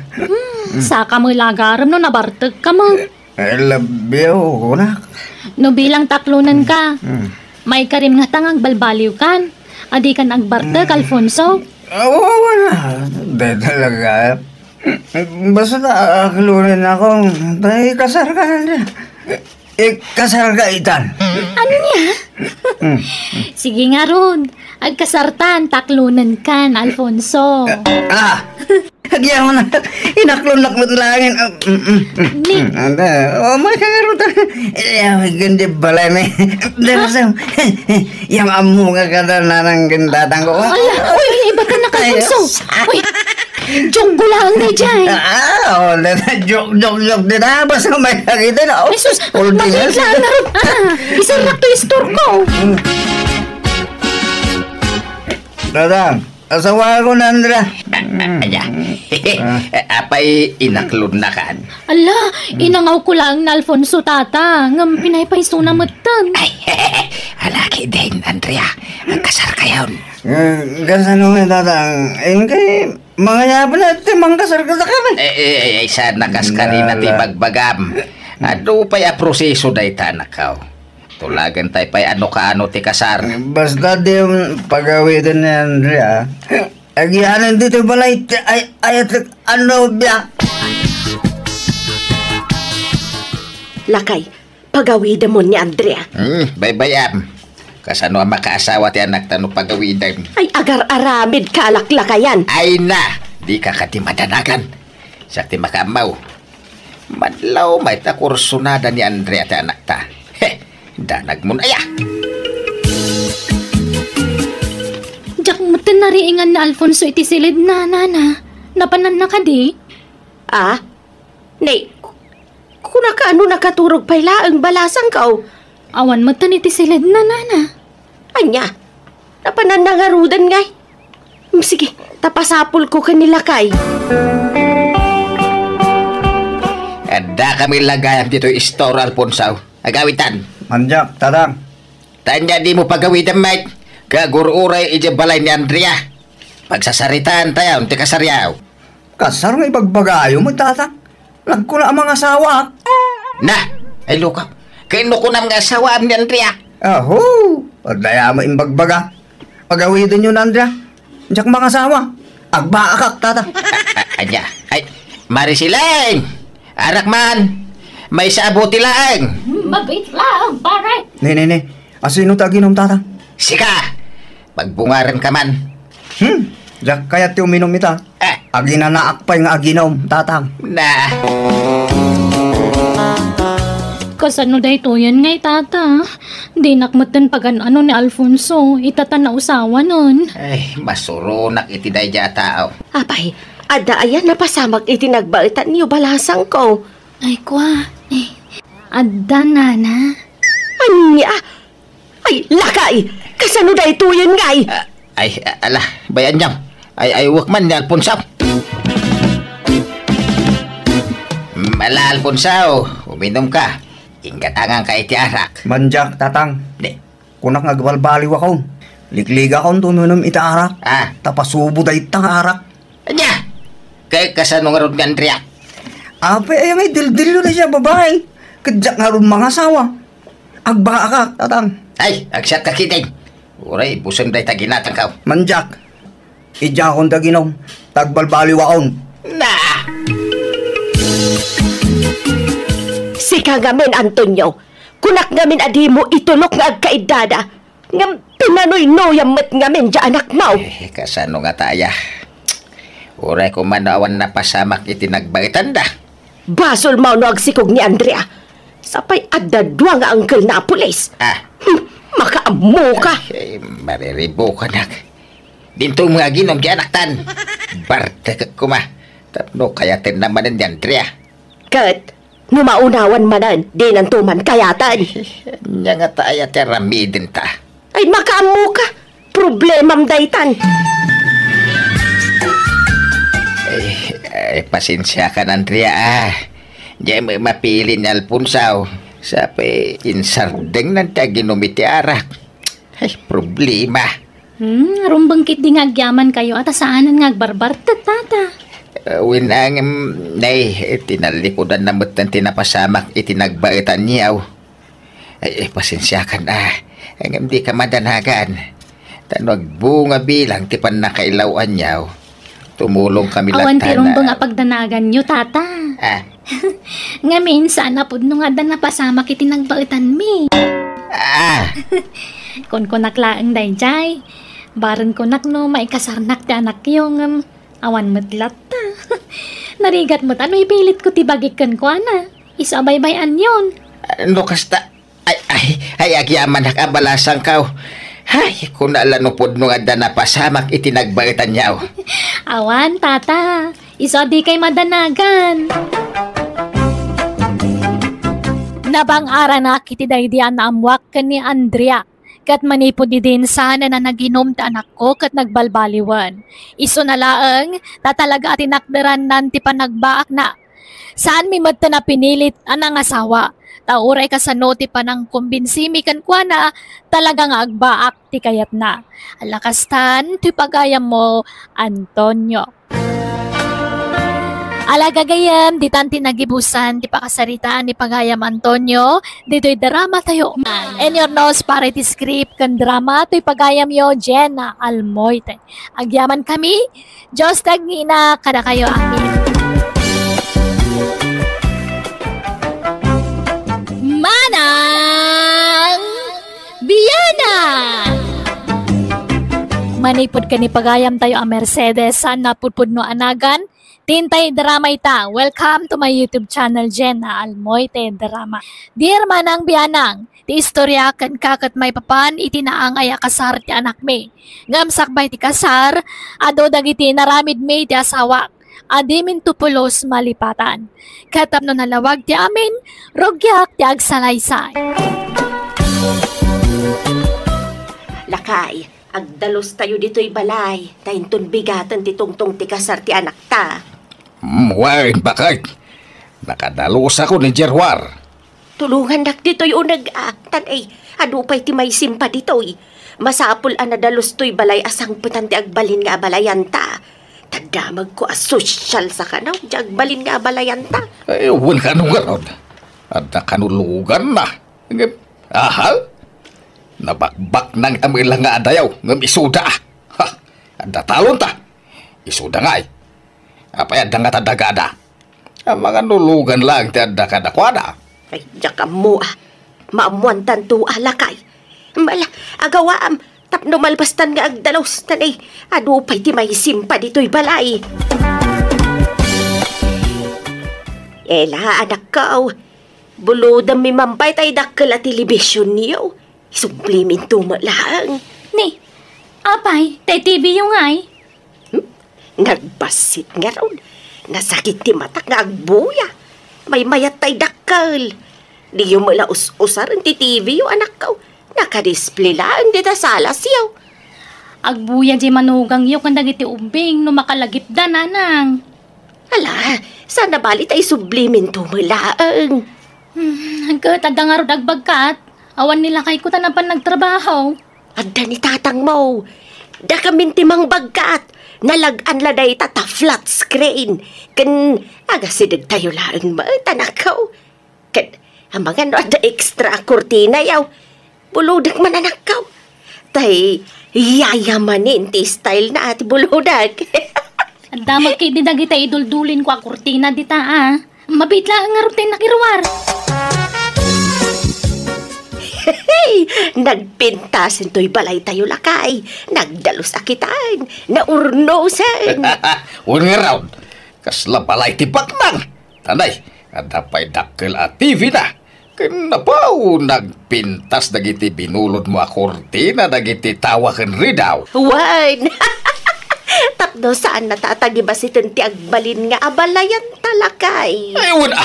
Saka mo lagaram no nabartag ka mo. I love you, kunak. No bilang taklunan ka. May karim nga tangang balbaliw kan. Adi ka nagbartag, Alfonso. Wala. Dahil talaga. Basta aklunin ako. Dahil kasar ka, Andrea. Kasar ka, Itan. Anya? Sige nga ron. Agkasartan, taklunan kan, Alfonso. Hagyan mo na. Inaklon-laklon langin. Ni, May kangarutan. Gandi balay na. Darasam. Yang amu nga kada nanang gindatang ko. ala, uy, iba ka na ka, Alfonso. Uy, jonggo lang na dyan. Joke din na. Basta may kakita na. Ay, sus, magigla na ron. Isang rakto yung store ko. Dadang, asawa ko na, Andrea. Anya. Apay inaklod na kan. Ala, inangaw ko lang na Alfonso, tata. Ngam pinaypaiso na matan. Ay, alaki din, Andrea. Magkasar kayon. Kasano nga, Dadang? Kay mga yaban natin, mangkasar ka sa kami. Sana kaskari na tibagbagam. Ano pa'y a proseso day tanakaw. Tulagan tayo pa'y ano-kaano ti kasar. Basta di yung pagawitin ni Andrea. Agyanan dito balay, ayat ano biya. Lakay, pagawida mo ni Andrea. Baybayam. Kasano ang makaasawa ti anak tano pagawidan. Ay agar-aramid kalaklakayan. Ay na, di ka kati madanagan. Sakti makamaw. Madlaw may takursunada ni Andrea ti anak ta. Danag mo na ya. Diyak matan nariingan na Alfonso iti silid na, nana. Napanan na ka di? Nay, kuna ka ano nakaturog pala ang balasang kao. Awan matan iti silid na, nana. Anya, napanan na nga rudan ngay. Sige, tapasapol ko kanila kay. Ada kami lagayam dito istor Alfonso. Agawitan. Manjak, Dadang. Tanya di mo pagawitan, mate. Kagururay ijabalay ni Andrea. Pagsasaritaan tayo, unti kasaryaw. Kasar nga ibagbagayo mo, Dadang. Lag ko na ang mga asawa. Na, ay lukaw. Kaino ko na mga asawa ni Andrea. Aho, pagdaya mo imbagbaga. Pagawitin yun, Andrea. Diyak mga asawa. Agbaakak, Dadang. Anya, ay, Marisileng! Arak man! May sabuti lang! Mabait lang, pare. Ne. Asino taginom, Dadang? Sika! Pagbungaran ka man. Diyak kaya ti uminom ita. Aginanaak pa yung aginom, Dadang. Na, Kasano day to yan ngay, tata. Di nakmatan pag ano ni Alfonso. Itatan na usawa nun. ay, masurunak iti day dya tao. Apay, ada ayan napasamak itinagbaitan niyo balasang ko. Ay, kwa. Adda, nana. Anya? Ay, lakay! Kasano da ito yan ngay? Ay, ala, bayan niyam. Ay, wak man ni Alfonso. Mala, Alfonso, uminom ka. Inggatangan ka iti arak. Manjak, Tatang. Di. Kunak nagbalbaliw ako. Likliga akong tuminom ita arak. Tapasubo da itang arak. Anya, kay kasano nga ron ni Andrea. Ape, ay may dildilo na siya, babae. Kadyak nga ron mga asawa. Agbaka ka, tatang. Ay, agsat ka kiting. Uray, busong day taginatang ka. Manjak. Idya akong daginom. Tagbalbaliwaon. Na! Sika ngamin, Antonio. Kunak ngamin adi mo itulok nga agkaidada. Ngam pinanoy-noyam met ngamin dya anak mo. Kasano nga taya. Uray ko manawan na pasamak itinagbaitan da. Basol mo no agsikog ni Andrea. Sapay adadwa nga angkel na pulis. Makaamu ka. Ay, mariribo ka nak. Dinto mga ginom di anak tan. Barte ka kuma. Tapno kayatin naman ni Andrea. Kat, numaunawan manan, di nantuman kayatan. Nya nga taya terami din ta. Ay makaamu ka. Problemam daytan. Ay, pasensya ka Andrea Diyan mo mapili ni Alfonso. Sabi, insardeng ng taginumiti arak. Ay, problema. Rumbangkit di ngagyaman kayo at asaanan ngagbarbar tata. Winang, nay, tinalikodan na mo't tinapasamak itinagbaitan niyaw. Ay, pasensya ka na. Ang hindi ka madanagan. Tanwag bunga bilang tipan na kailauan niyaw. Tumulong kami Awan latana. ti rumbang apagdanagan nyo, tata. Ngamin, sana po nung nga na pasama kiti nagbaitan mi. Kung naklaang dayjay, baran kunak no maikasarnak ti anak yung awan matlat ta. Narigat mo't ano ipilit ko ti bagikan ko ana. Isabay-bayan yun. Ano kasta? Ay, agyaman nakabalasang kaw. Ay, kung naalanupod nung ada na pasamak itinagbaitan niyaw. Awan, tata. Isa di kay madanagan. Nabang-ara na kiti daydian na amwak ka ni Andrea. Kat manipod din sana na naginom ta anak ko kat nagbalbaliwan. Iso na laeng, tatalaga at inakdaran nanti pa nagbaak na. Saan mi madta na pinilit anang asawa? Tauray ka sa noti pa ng kumbinsimi kan kwa na talagang agbaak ti kayat na. Alakastan, ti pagayam mo, Antonio. Alagagayam, di tanti nagibusan, di pakasaritaan ni pagayam Antonio, dito'y drama tayo. And your nose para iti script kan drama, to'y pagayam yo, Jenna Almoite. Agyaman kami, Diyos tagina, kada kayo amin. Manang Biyana! Manipod ka ni pagayam tayo ang Mercedes, sana pudpud no anagan, tintay drama ita. Welcome to my YouTube channel, Jenna Almoite Drama. Dear Manang Biyanang, ti istorya kan kakat may papan, itinaang ay kasar ti anak me. Ngamsakbay ti kasar, ado dagiti naramid me ti asawak. Adimin tupulos malipatan. Katap no nalawag ti amin, rogyak ti agsalaysay. Lakay, agdalos tayo dito'y balay. Tainton bigatan ti tungtong ti kasar ti anak ta. Wain bakit? Nakadalos ako ni Jerwar. Tulungan nak dito'y unag-aktan ay. Adupay ti may simpa dito'y. Masapul anadalos to'y balay asang putan ti agbalin nga abalayan ta. Tadamag ko asosyal sa kanaw, jagbalin nga balayan ta. Ay, wala ka nung ganon. At nakanulugan na. Ahal? Nabakbak nang tamilang nga adayaw, ngam isuda. Ha, anda talon ta. Isuda nga ay. Apay anda nga tadagada. Ang mga nulugan lang ti anda kadakwada. Ay, jaka mo maamuan tanto alakay. Mala, agawaam. Tapno malbastan nga agdalos tanay. Adupay ti may simpa dito'y balay. Ela, anak ka, bulodam mi mampay tay dakkel at telebisyon niyo. Isublimin tumalang. Ni, apay, tay TV yung ay. Nagbasit nga ron. Nasakit ti matak nga agbuya. May mayat tay dakkel. Di yung malaus-usar ti TV yung anak ka. Nakadisplay lang, di ta salas yaw. Agbuya di manugang yung kandag iti ubing no makalagip da nanang. Ala, sana balit ay sublimin tumulaang. Nagkatadang nga ro dagbagkat. Awan nila kay kuta na pa nagtrabaho. Adda ni tatang mo. Da kamin timang bagkat. Nalagan laday tata flat screen. Kan agasidag tayo lang ma, tanakaw. Kan Ang mga no, ada extra kurtina yaw. Buludag man anak kaw. Tay, yayamanin ti style na ati buludag. Ang damag kay di dagita iduldulin ko ang kurtina dita Mabitla ang rutin na kirwar. Hey, nagpintasin to'y balay tayo lakay. Nagdalos akitan, naurnosan. Unga raw, kasla balay ti baknang. Tanay, ada pa'y dakkel at TV na. Kanapaw, nagpintas dagiti binulod mo a kortina, dagiti tawakan ridaw. Wan! Tapno saan natatagi ba si Tenti Agbalin nga abalayan talakay? Ayun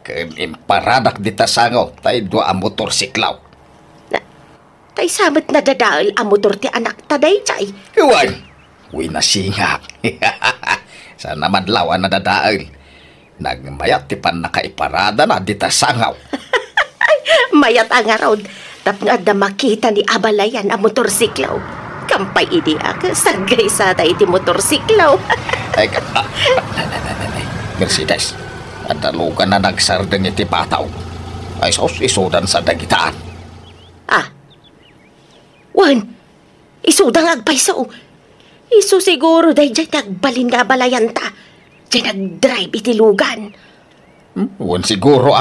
Ken imparadak dita sangaw, tay dua a motorsiklaw. Tay samet na dadaal ang motor ti anak taday, chay. Iwan, uy nasingak. Sana madlaw na dadaal. Nagmayat ti pan nakaiparada na dita sangaw. Mayat ang araw, tapno adda makita ni abalayan ang motorsiklaw. Kampay idi sagay sa tayo ti motorsiklaw. Ay, Mercedes, adalugan na nagsardeng iti pataw. Ay, sos isudan sa dagitaan. Wan, isudang agpayso. Isu siguro dahi dyan nagbalin nga balayan ta. Dyan nag-drive iti lugan. Wan siguro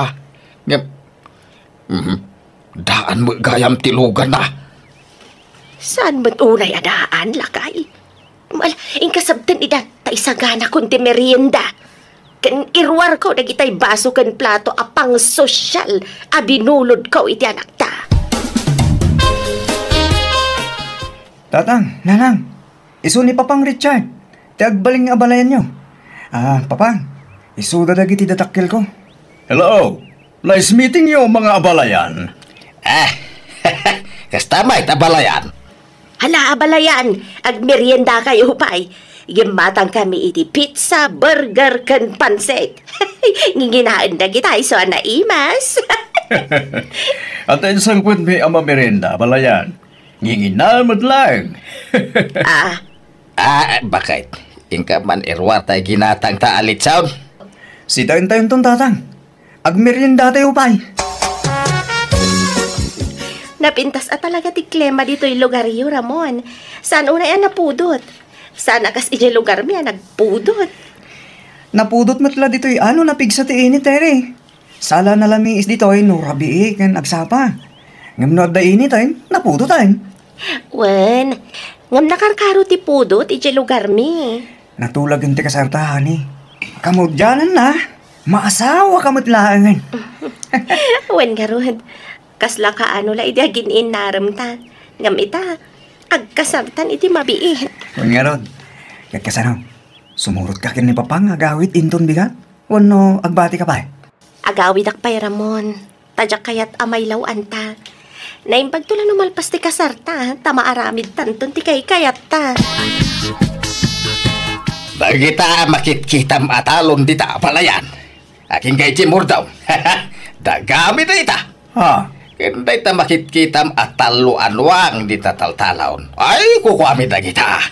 Daan mo gayam tilugan na. Saan mo't unay adaan, lakay? Inkasabtan ida, ta isagana kunti merienda. Kan irwar ko, nagitay baso kan plato, apang sosyal, abinulod ko iti anak ta. Tatang, nanang, isu ni Papang Richard. Tiagbaling nga abalayan nyo. Papang, isu dadagiti datakil ko. Hello, nice meeting you mga abalayan. Kastamay abalayan. Hala, abalayan, agmerienda kayo pa'y. Gimatang kami iti pizza, burger, kan pansit. Nginginaan na kita, so naimas. At isang pwede may ama merenda, abalayan. Nginginamat lang. Bakit? Ingka man irwar tayo ginatang taalit sound? Si tayon-tayon tong tatang. Agmerienda tayo pa'y. Napintas at talaga ti Klema dito'y lugar yu, Ramon. Saan una yan napudot? Saan akas iti lugar miya nagpudot? Napudot matla dito'y napigsa ti init tere. Sala na lami is dito'y no rabii kan agsapa. Ngam no da init ay napudot ay. Wen, ngam nakarkaro ti pudot iti lugar mi. Natulag yung ti kasartahan eh. Kamudyanan na. Maasawa kamutlaangan. Wen garod. Kasla ka la iti agin inaramtan. Ngam ita, agkasabtan iti mabiit. Wen garod. Kakasanaw, sumurot ka kin ni Papang agawit inton bigat. Wano agbati ka pa eh. Agawid akpay Ramon. Tadyak kayat amay lawan ta. Naimbag tulang numalpas ti kasarta, tamaaramid tanton ti kayat ta. Dagita makitkitam atalon dita palayan. Aking kay Jimur daw. Dagami na ita. Kenday ta makitkitam atalo anwang dita taltalon. Ay, kukuami dagita.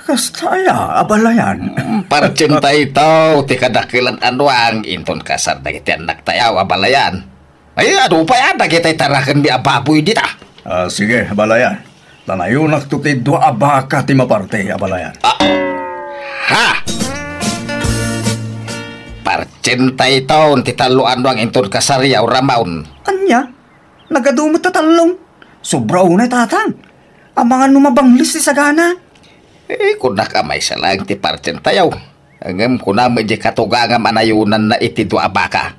Kastaya, abalayan. Parcinta ito, ti kadakilan anwang inton kasar dagiti anak tayaw abalayan. Ay, ano pa yan? Dagitay tarakan mi ababoy dita. Sige, abalayan. Tanayunak to ti dua abaka ti maparte, abalayan. Parcinta ito, ti taluan wang inton kasaryaw ramaun. Anya? Nagadumot na talong. Sobraw na tatang. Ang mga numabanglis ti sagana. Kunak amay sa lang ti parcinta yaw. Angam kunamay di katugangam anayunan na iti dua abaka.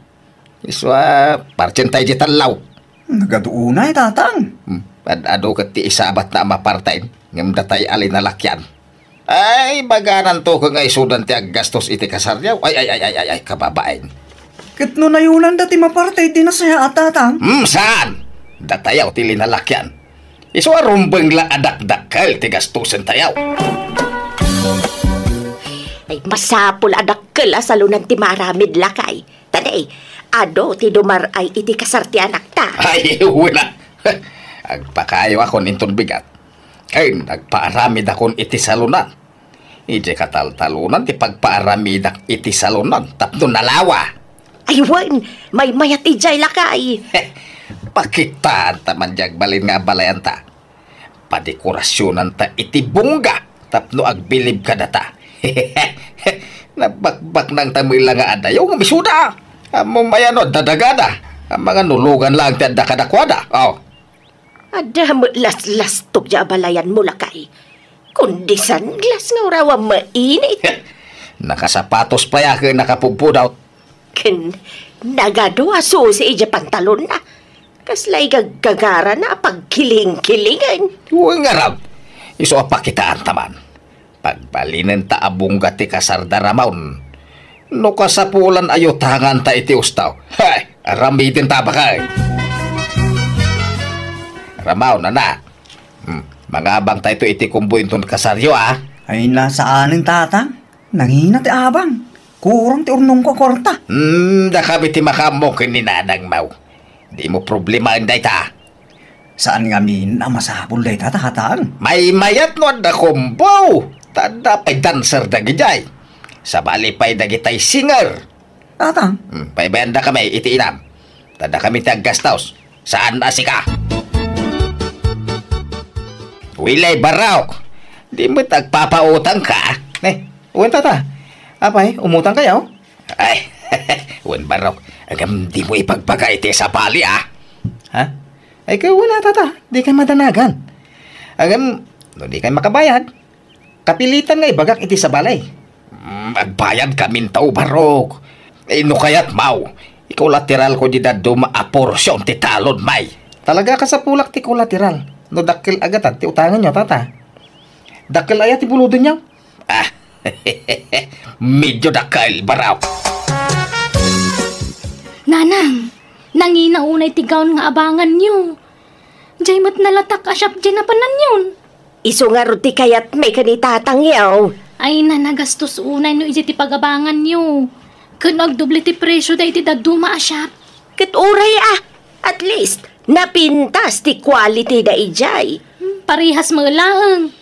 Iswa, parcintay di talaw. Nagaduunay, tatang. Ado ka ti isabat na mapartain. Ngam datay alin na lakyan. Ay, baganan to kung ay sudan ti aggastos iti kasaryaw. Ay, kababain. Kitno na yunan dati mapartay, di na saya at tatang. Saan? Datayaw ti linalakyan. Iswa rumbeng la adakdakal ti gastusin tayaw. Ay, masapul adakkel asalunan ti maramid lakay. Tanay, ado ti dumaray iti kasarti anak ta. Ay, wala. Agpakayo akon inton bigat. Kay nagpaaramid akon iti salunan. Iti kataltalunan ti pagpaaramid iti salunan tapno nalawa. Aywan, may mayat ijay lakay. Pakitaan taman jag balin nga balayan ta. Padekorasyonan ta iti bungga. Tapno agbilib ka data. Nagbakbak ng tamila nga adayaw nga misuda. Among mayanod dadagada. Ang mga nulugan lang ti adda kadakwada. Oh. Ada mo las-lastok ja balayan mo lakay. Kundi sanglas nga urawa mainit. Nakasapatos pa ya ka nakapugpudaw. Ken nagadwa susi ija pantalon na. Kaslay gagagara na pagkiling-kilingan. Huwag nga rab. Iso apakitaan taman. Pagbalinan ta abong gati kasardaramaon. No kasapulan ayo tangan ta iti ustaw. Hay, aramitin ta bakay. Ramaw na na. Mga abang ta ito iti kumbuin ton kasaryo ah. Ay nasaanin tatang. Nangina ti abang. Kurang ti urnong ko korta. Da kami ti makamok ni nanang mau. Di mo problema ang dayta. Saan nga min ang masapul dayta tatang? May mayat no da kumbo. Tada pa'y dancer da gijay. Sa bali pa'y dagitay singer. Tatang? Pa'y benda kami iti inam. Tada kami taggastaus. Saan asika? Wilay baraw. Di mo tagpapautang ka. Uwan tata. Apay, umutang kayo? Ay, uwan baraw. Agam di mo ipagbaga iti sa bali ah. Ha? Ay kayo wala tata. Di kayo madanagan. Agam, no di kayo makabayad. Kapilitan nga ibagak iti sa balay. Agbayad kamin tao barok. No kayat mau. Ikaw lateral ko di daduma a porsyon ti talon may. Talaga ka sa pulak ti kolateral. No dakil agatan ti utangan nyo tata. Dakil ayat ti buludin nyo. Ah, medyo dakil baraw. Nanang, nanginaunay ti gaon nga abangan nyo. Diyay mat nalatak asyap dyan na panan yun. Iso nga ruti kayat may kanitatang yaw. Ay nagastos unay no iti pagabangan nyo. Kung nagdubli ti presyo da iti daduma asyap. Kat uray ah. At least, napintas ti quality da ijay. Parihas mo lang.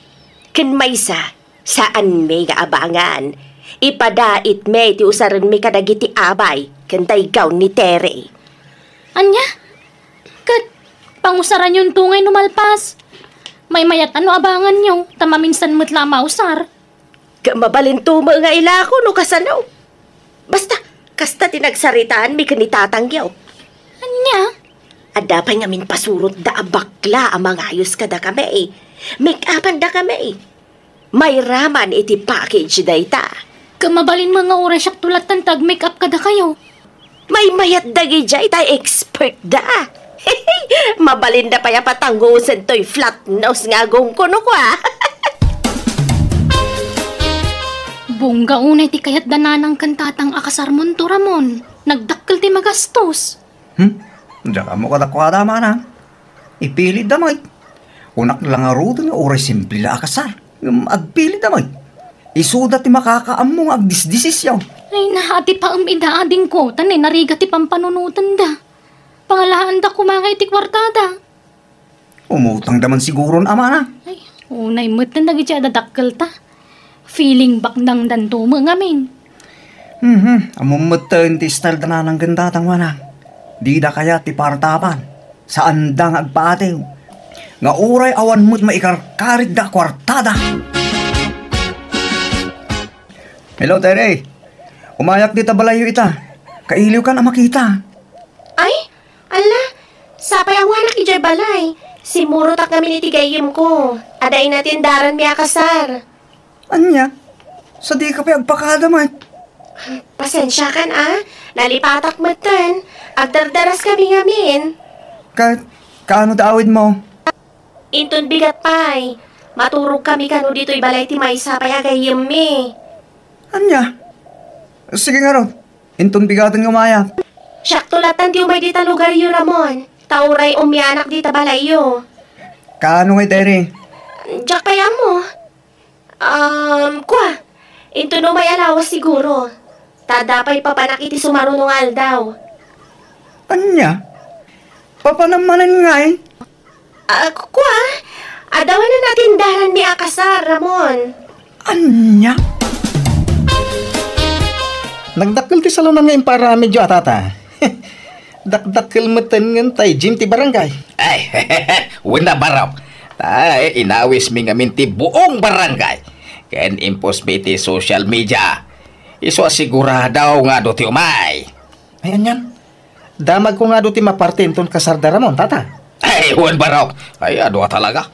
Ken maysa, saan may kaabangan? Ipadait may ti usaran may kadagiti abay, ken taygaw ni Tere. Anya? Kat, pangusaran yung tungay numalpas. May mayat ano abangan nyo, tamaminsan mo't lama usar. Kamabalinto mo nga ilako no kasanaw. Basta, kasta tinagsaritaan may kanitatangyaw. Anya? Ada pa nga min pasurot da bakla ang mga ayos kada kami. Make-upan da kami. May raman iti package da ita. Kamabalin mga oras yak tulatan tag make-up kada kayo. May mayat dagi dya ita expert da. Mabalin da pa ya patanggusan to'y flat nose nga gong kuno ko ah. Bungga unay ti kayat dananang kantatang akasar mon to Ramon. Nagdakkel ti magastos. Diyan mo kadakwada manang. Ipilit damay. Unak lang nga ruto nga oray simple la akasar. Agpilit damay. Isuda ti makakaam mo nga agdisdisisyaw. Ay nahati pa idaading ko. Tanay nariga ti pampanunutan da. Pangalahan da kumangay ti kwartada. Umutang daman siguro na amana. Ay, unay mo't na nagitya dadakkel ta. Feeling bak nang danto mo ngamin. Amumatan ti style na ng gandatang manang. Di da kaya ti partapan. Saan da nga agpatew. Nga uray awan mo't maikarkarit da kwartada. Hello, Tere. Umayak di tabalayo ita. Kailiw ka na makita. Ay, ala, sapay ang wanak ijay balay. Simuro tak kami ni tigayim ko. Adain natin daran mi akasar. Anya? Sa di ka pa agpakadaman. Pasensya kan nalipatak matan. Agdardaras kami ngamin. Kaano daawid mo? Intun bigat pay. Maturog kami kano dito'y balay ti may sapay agayim mi. Anya? Sige nga ron. Intun bigatan ng umaya. Siyak tulatan ti umay dita lugar yu Ramon. Tauray umyanak dita balay yu. Kaano ngay Tere? Diyak paya mo. Into no may alawas siguro. Tadapay papanak iti sumarunungal daw. Anya? Papanamanan nga eh. Adawan na natin daran ni akasar, Ramon. Anya? Nagdakkel ti salunan nga para medyo atata. Dakdakkel meten ngan tay Jim ti barangay. Ay, wala baraw. Tay, inawis mi nga minti buong barangay. Ken impos mi ti social media. Iso asiguradaw nga do ti umay. Ayan yan. Damag ko nga do ti mapartenton kasardaramon, tata. Ay, huwan baraw. Ay, ado talaga.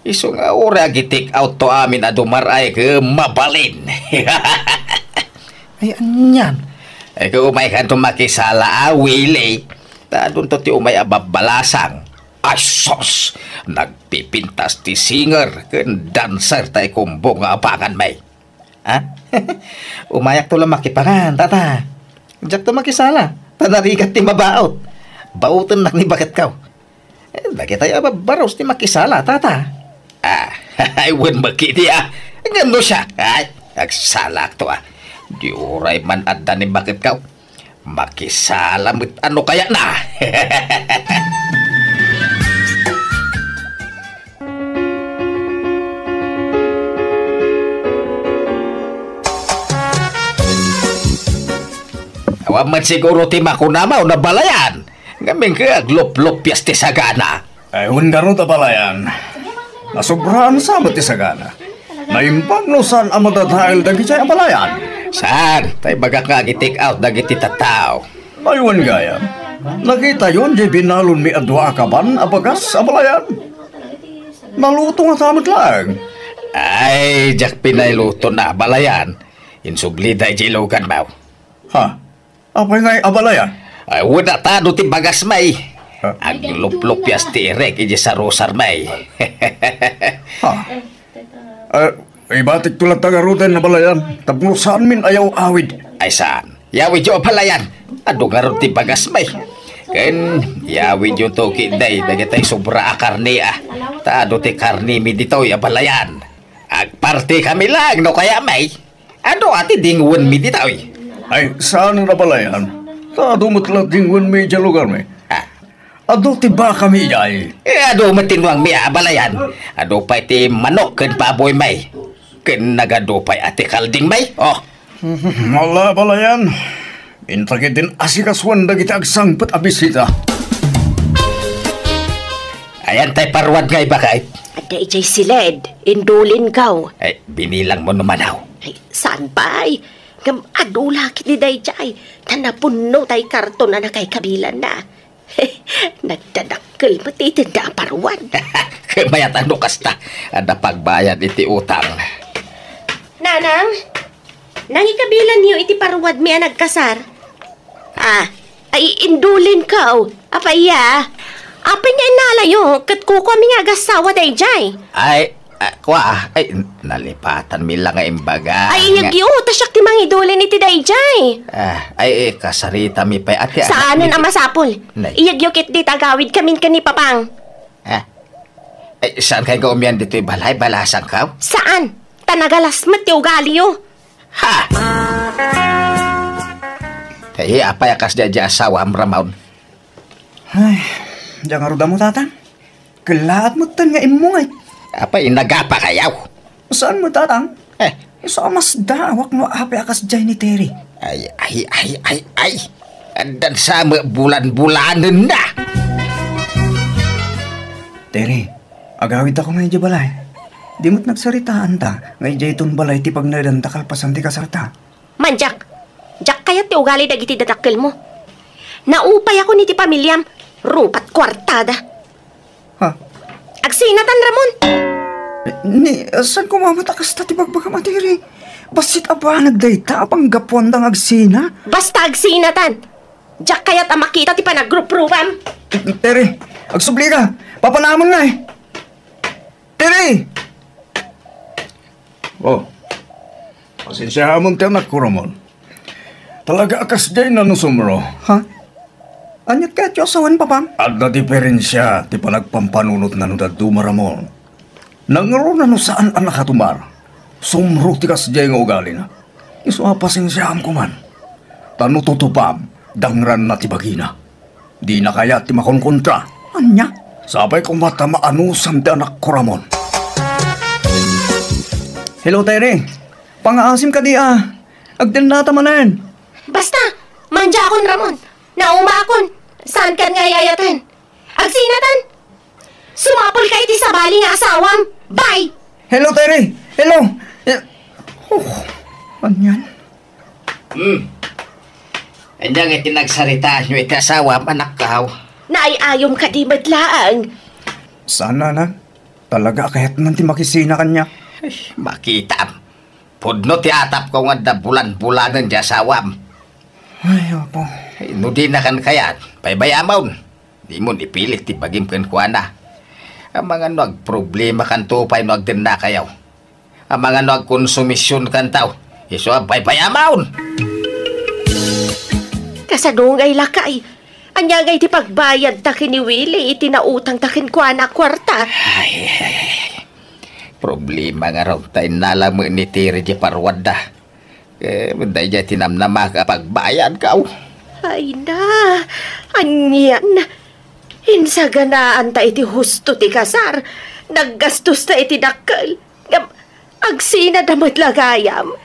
Iso nga ora gitik out to amin ado maray ke mabalin. Ayan yan. Ay, kung umay kan tumakisala Willie. Tadun to ti umay ababalasang. Ay, sos! Nagpipintas ti singer ken dancer tay kumbo nga apangan may. Ha? Umayak to lang makipangan, tata. Diyak to makisala. Tanarikat ti mabaot. Bautan nak ni bakit kaw. Bakit tayo baros ti makisala, tata? Ay, wan makiti Gano siya? Ay, nagsalak to Di uray man adda ni bakit kaw. Makisala mit ano kaya na? Awa man siguro ti makunamaw na balayan. Ngaming ka aglop-lop ti sagana. Ay, hundaro ta balayan. Nasubrahan sa ti sagana. Naimbang no saan ang matatahil dagi siya balayan. Saan? Tay baga nga gitik out dagiti tataw. Aywan gaya. Nakita yun di binalon mi adwa kaban abagas sa balayan. Naluto nga samot lang. Ay, jak pinayluto na balayan. Insubli day jilugan mau. Ha? Apay nga'y abalayan? Ay, wala tado ti bagas may. Ang lup-lupyas ti irek iji sa rosar may. Ha? Ibatik tulat tagaruten na balayan. Tapno saan min ayaw awid? Ay saan? Yawid yung balayan. Ado nga ron ti bagas may. Ken, yawid yung toki day. Dagitay sobra karni Tado ti karni mi dito ya balayan. Agparti kami lang no kaya may. Ado ati dingwan mi dito Ay, saan na balayan? Tado matlat dingwan mi dyan lugar mi. Ado ti ba kami jay? Ado matinwang mi balayan. Ado pa iti manok ken paboy may. Ken nagado pa ati kalding may. Oh. Mala balayan. Intakitin asikaswan dagiti agsangpet abisita. Ayan tay parwad ngay bakit? Ada ijay siled. Indulin kaw. Ay, binilang mo naman aw. Ay, saan pa ay? Ngam adulakit ni dayjay. Tanapuno tay karton na kay kabilan na. Nagdadakkel matitinda ang parwan. Kamayat ano kasta. Ada pagbayad iti utang. Nanang, nangikabilan niyo iti parwad mi nagkasar. Ay indulin ka apaya. Apa niya inalayo, kat kuko mi nga gasawa dayjay. Ay, ay, nalipatan mi lang nga imbaga. Ay, iyagyo, tasyak ti mang idulin iti dayjay. Ay, kasarita mi pa'y ati. Saanan ang masapol? Iyagyo kit di tagawid kamin ka ni Papang. Ay, saan kayo umiyan dito'y balay, balasang ka? Saan? Tanagalasmat ti ugali yo. Ha! Ay, apay akas dya asawa amramaon. Ay, diyan nga ruda mo, tata. Kalahat mo tan nga imungay. Apay, nagapa kayaw. Saan mo, tatang? Isa mas dawak no apay akas dyan ni Terry. Ay. Andan sama bulan-bulanan na. Terry, agawid ako ngayon dyan balay. Di mo't nagsaritaan ta. Ngayon dyan itong balay ti pag nadanta kalpasan ti kasarta. Manjak, jak kaya ti ugali dagiti dadakkel mo. Naupay ako ni ti pamilyam. Rupat kwartada. Ha? Agsinatan, Ramon. Ni, saan ko mamatakas ta ti bagbaga matiri? Basit aba nagdayta apang gapuan dang agsina? Basta agsinatan. Jak kaya't makita ti panag-group-grupam. Terry, agsubli ka. Papanamon na eh. Terry! Oh, pasensya hamon ti anak ko, Ramon. Talaga akas dyan na nusumro. Ha? Anyat ka, Diyosawan pa bang? At na diferensya, ti panagpampanunot na nudaduma, Ramon. Nangaro na no saan ang nakatumar. Sumro ti kas dyan nga ugali na. Iso pasensya ko man. Tanututupam, dangran na ti bagina. Di na kaya ti makonkontra. Anya? Sabay kong matamaanusam ti anak ko, Ramon. Hello, Terry. Pangaasim ka di Agdil na tamanan. akon, Ramon. Nauma akon. Saan kan nga yayatan? Agsinatan. Sumapol ka iti sabali nga asawam. Bye! Hello, Terry. Hello. Anyan? Andyan iti nagsaritaan nyo iti asawam, anak kaw. Naayayom ka di madlaang. Sana na. Talaga kahit man ti makisina kanya. Makita. Pudno ti atap ko nga bulan-bulanan di asawam. Ay, opo. No di na kan kayat. Paybayamaw. Di mo ipilit ti bagim kan kuana. Ang mga nagproblema kan tupay nagdin na kayaw. Ang mga nagkonsumisyon kan tao. Iso paybayamaw. Kasadungay lakay. Anyagay ti pagbayad takin ni Willie, itinautang takin ko anak kwarta. Ay. Problema nga raw tayo nalaman ni Tiri di parwada. Munday dya tinamnama ka pagbayad ka. Ay na, anyan. Hinsaganaan ta iti husto ti kasar. Naggastos ta iti dakkel. Agsina damat lagayam.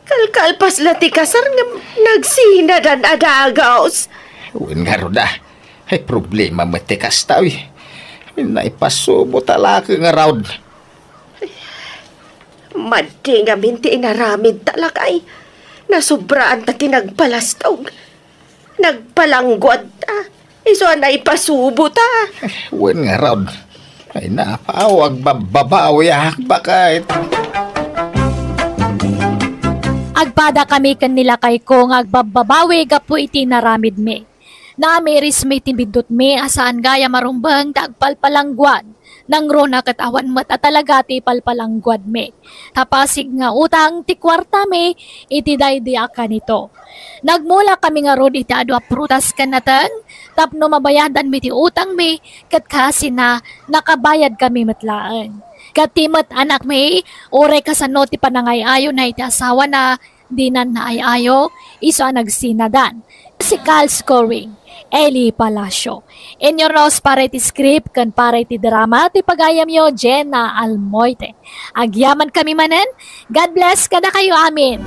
Kalkalpas la ti kasar nga nagsina dan adagaos. Uwin nga roda, ay problema matikas tao naipasubo talaka nga raw. Madi nga minti inaramid talakay. Nasubraan ta tinagpalastog. Nagpalanggwad ta. Iso naipasubo ta. Uwin nga raw, ay napawag babawiyak bakit. Agpada kami kanila kay ko nga agbababawi gapo iti naramid me. Na meris may timbidot me asaan gaya marumbang tagpalpalanggwad. Nang rona katawan mat at talaga ti palpalanggwad me. Tapasig nga utang ti kwarta me iti daydiya ka nito. Nagmula kami nga rod iti adwa prutas kanatan. Tapno mabayadan mi ti utang me kat kasi na nakabayad kami matlaan. Katimat anak me, ore kasano ti panangayayo na iti asawa na dinan na ayayo, iso nagsinadan. Musical scoring, Eli Palacio. Inyo Rose para iti script kan para iti drama ti pagayam yo Jenna Almoite. Agyaman kami manen, God bless kada kayo amin.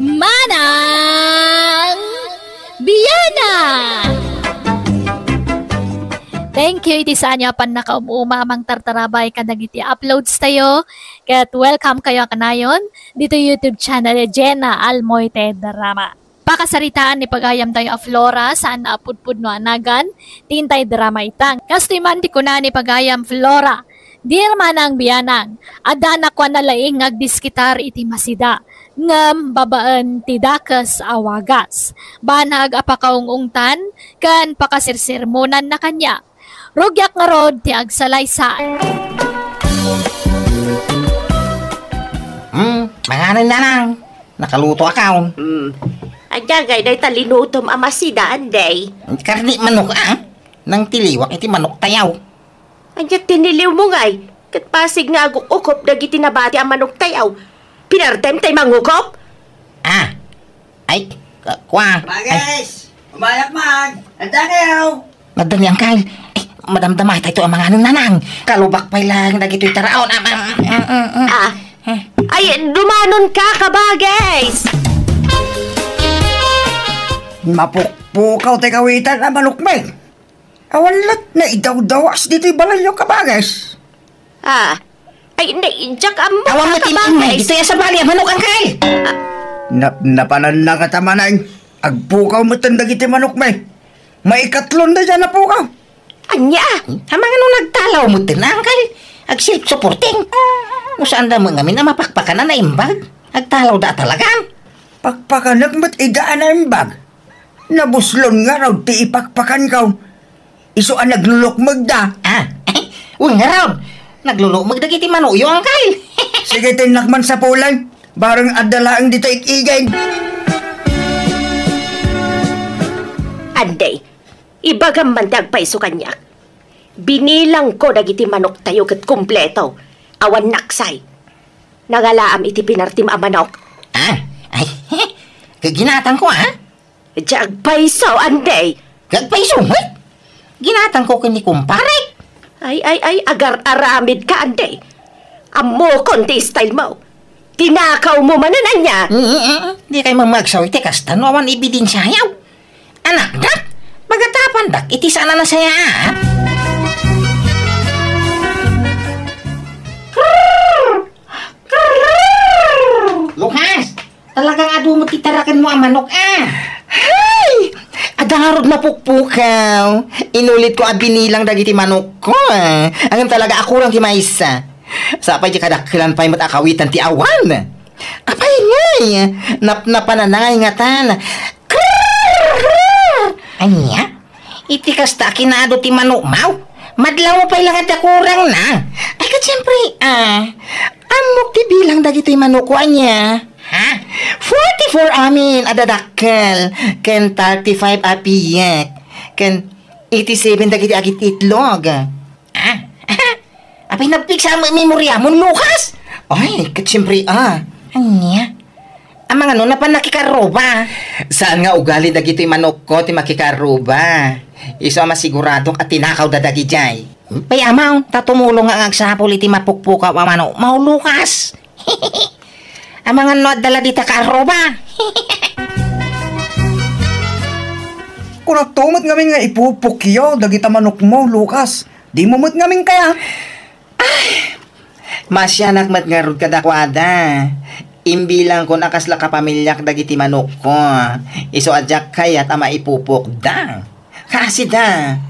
Manang Biyana! Thank you iti sa anya pan nakaumamang tartarabay kadag iti uploads tayo. Kat welcome kayo kanayon dito YouTube channel Jenna Almoite Drama. Pakasaritaan ni pagayam tayo a Flora saan naapudpud no anagan tintay drama itang. Kastiman di ko na ni pagayam Flora. Dir manang biyanang adana kwa nalaing agdiskitar iti masida. Ngam babaan ti dakas awagas. Banag apakaungungtan kan pakasirsirmonan na kanya. Rugyak nga rod ti agsalaysaan. Manganin na nang. Nakaluto akaw. Adyagay day talinutom amasida day. Karni manok nang tiliwak iti manok tayaw. Andiyak tiniliw mo ngay. Kat pasig nga agukukop dagiti nabati ang manok tayaw. Pinartem tay mangukop? Ay, kwa. Bagay! Umayak man! Anda kayo! Madali ang kail. Madamdamay tayo ang mga nanang. Kalubak pa lang dagito'y taraon. Ay, dumanon ka kabagays! Mapukpukaw tayo kawitan na manok may. Awalat na idaw-dawas dito'y balayo kabagays. Ay, nainjak ang mga Awang matimimay, dito yung sa bali ang manok ang kail. Napanan na katamanay. Agpukaw mo tandag iti manok may. Maikatlon na dyan na pukaw. Anya? Hamang anong nagtalaw mo tinangkal? Ag self-supporting. Kung saan na mga amin na mapakpakan na naimbag? Agtalaw da talagang. Pakpakan nagmat idaan na imbag. Nabuslon nga raw ti ipakpakan kaw. Iso ang naglulukmag da. Uy nga raw. Naglulukmag da kiti manuyo ang kail. Sige tinakman sa pulay. Barang adalaang dito ikigay. Anday, ibagam man dagpaiso kanya. Binilang ko dagiti manok tayo kat kumpleto. Awan naksay. Nagalaam iti pinartim a manok. Ay, kaginatan ko Dagpaiso, anday. Gagpaiso, ginatan ko kini kumpare. Ay, agar aramid ka, anday. Amo konti style mo. Tinakaw mo manan niya. Di kayo mamagsaw iti kasta no awan ibidensyayaw. Anak dak, magatapan dak, iti sana na saya. Lukas, talagang adu mo titarakan mo ang manok Hay! Adarod na pukpukaw. Inulit ko binilang dagiti manok ko Ang talaga ako lang ti maysa. Sapay di kadakilan pa'y matakawitan ti awan. Apay ngay, napnapananay nga tan. Anya? Iti kasta kinado ti manok mau. Madlaw mo pa'y langad na kurang na. Ay kat siyempre, amok ti bilang dagiti manok ko anya. Ha? 44 amin adadakkel. Ken 35 apiyak. Ken 87 dagiti agit itlog. Apay nagpiksa mo memorya mo, Lucas? Ay, kat siyempre, anya? Ang mga no, napan nakikaroba. Saan nga ugali dagiti manok ko ti makikaroba? Iso masiguradong at tinakaw dadagi jay. Pay amaw, tatumulong nga agsapol iti mapukpukaw ang manok. Mau, Lucas. Ang mga no, dala dita karoba. Kung natumot ngamin nga ipupukyaw dagita manok mo, Lucas. Di mo mo't ngamin kaya. Masyanak mat nga rod kadakwada. Imbilang ko nakasla kapamilyak dagiti manok ko. Iso adyak kayat ama ipupok da. Kasi da,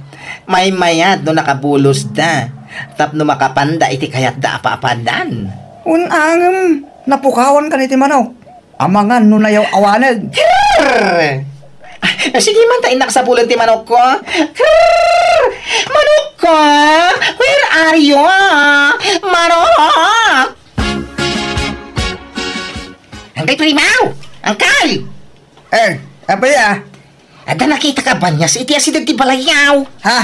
may mayad no nakabulos da. Tapno makapanda iti kayat da apa-apadan. Unangam, napukawan ka niti manok. Amangan no nayaw awanag. Sige man tayo nakasabulan ti manok ko. Manok ko, where are you? Manok! Angkay primaw! Angkay! Apa ya? Ada nakita ka banyas, iti asidag ti balayaw. Ha?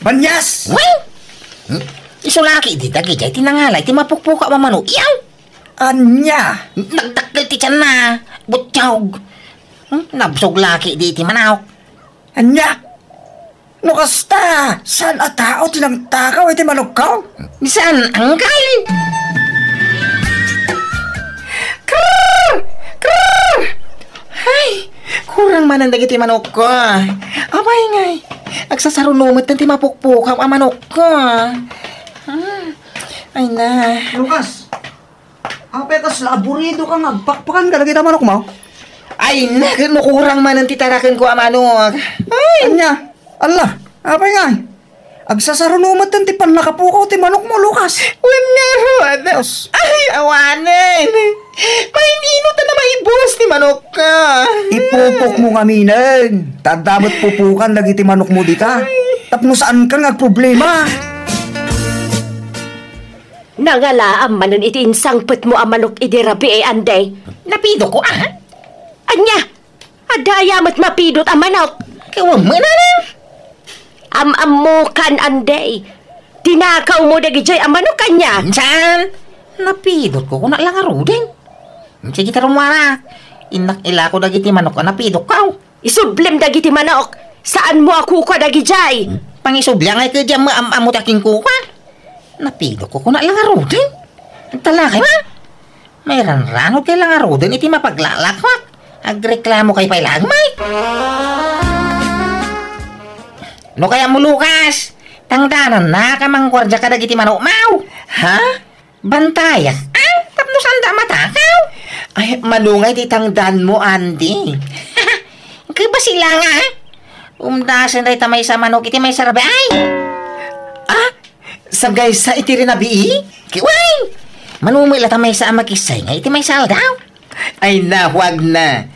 Banyas? Well, iso laki, di dagi jay tinangalay, ti mapukpuka mamano. Iyaw! Anya? Nagdakil ti tiyan na, butyog. Nabsog laki di ti manawak. Anya? No kasta, saan a tao tinang takaw iti manok ka? Saan, angkay? Ay, kurang man ang dagiti manok ko. Abay ngay, agsasarunumot ng ti mapukpukaw ang manok ko. Ay na. Lucas, apetas laburido kang agpakpakan ka dagita manok mo? Ay na, kurang man ang titarakan ko ang manok. Ay! Anya? Allah, apay nga? Agsasarunumot ng tipan nakapukaw ti manok mo, Lucas. Wala, ay, awanan. May minuto na maibos ti manok ka. Ipupok mo nga minan. Tadamot pupukan lagi ti manok mo dita. Tapno saan ka nga problema? Nangalaam manan iti insangpet mo ang manok iti rabi anday. Napido ko, Anya, adayamat mapidot ang manok. Kawa mo na lang. Amamukan anday. Tinakaw mo dagijay ang manok kanya. Saan? Napidot ko kung nalang din. Sige tarumara. Inak ila ko dagiti manok napidot ka. Isublem dagiti manok. Saan mo ako ka dagijay? Pangisublang ay kadya amutaking kuka. Napidot ko kung nalang din. Talakay ba? May ranranod kay lang din iti mapaglalakwak. Agreklamo kay pailagmay. No kaya mo, Lucas? Tangdanan na ka mang gwardya ka dagiti manok mau. Ha? Bantaya? Tapno sanda matakaw? Ay, malungay di tangdan mo, Andy. Kaya ba sila nga, umdasan rin tamay sa manok iti may sarabi. Ay! Sagay sa iti rin nabii? Kiway! Manumila tamay sa amakisay nga iti may saldaw. Ay na, huwag na.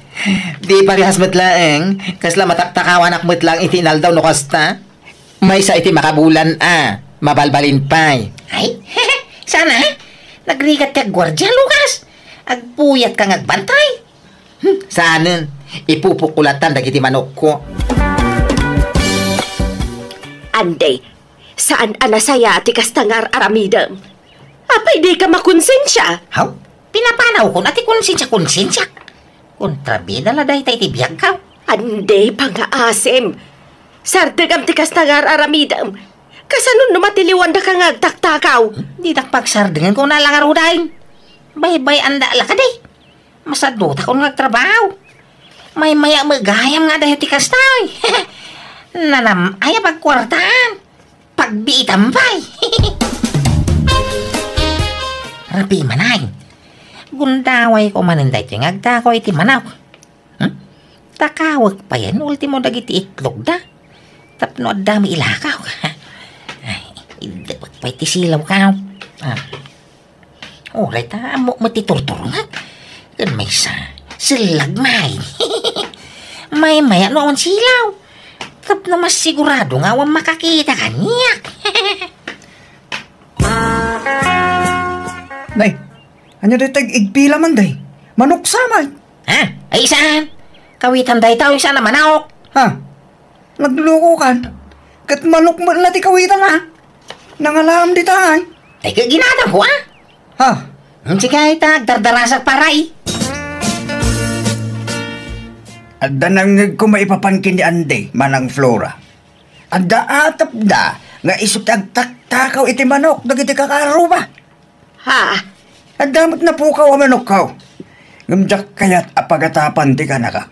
Di parehas matlaeng, kasla mataktakawan ak matlang iti inaldaw no kasta. May sa iti makabulan mabalbalin pa'y. Ay, sana, nagrigat ka gwardya, Lucas. Agpuyat kang agbantay. Saan, ipupukulatan dagiti manok ko. Anday, saan anasaya ati kastangar aramidam? Apay di ka makonsensya? Haw, pinapanaw ko na ti konsensya. Kontrabida la dahi tayo tibiyag ka. Anday pang-aasim. Sardagam ti kastangar aramidam. Kasanon numatiliwan da ka ngagtaktakaw. Di takpagsardangan ko na lang arudain. Bay-bay anda lah ka day. Masadot ako nagtrabaho. May maya magayam nga dahil ti kastoy. Nanam ay pagkwartaan. Pagbiitambay. Rapi manay. Gundaway ko maninday tingagda ko iti manaw. Takawag pa yan. Ultimo dagiti itlog da. Tapno at dami ilakaw. Ay, idapag pa iti silaw ka. Uray ta, mo matiturturungat. Kan may silagmay. May maya noon silaw. Tapno mas sigurado nga wang makakita kaniyak. Nay, ano day tag-igpila man day? Manok samay. Ha? Ay saan? Kawitan day tao isa na manok. Ha? Nagloko kan? Kat manok mo na ti kawitan ha? Nangalam di tayo. Ay kaginatang ko Ha? Sige tag dardarasak paray. Adda nang ko maipapangkin ni Anday, manang Flora. Adda atap da, nga isot agtaktakaw iti manok, dagiti kakaruba. Ha? Adamot na po kaw manok kaw. Ngamdak kayat apagatapan ti ka na ka.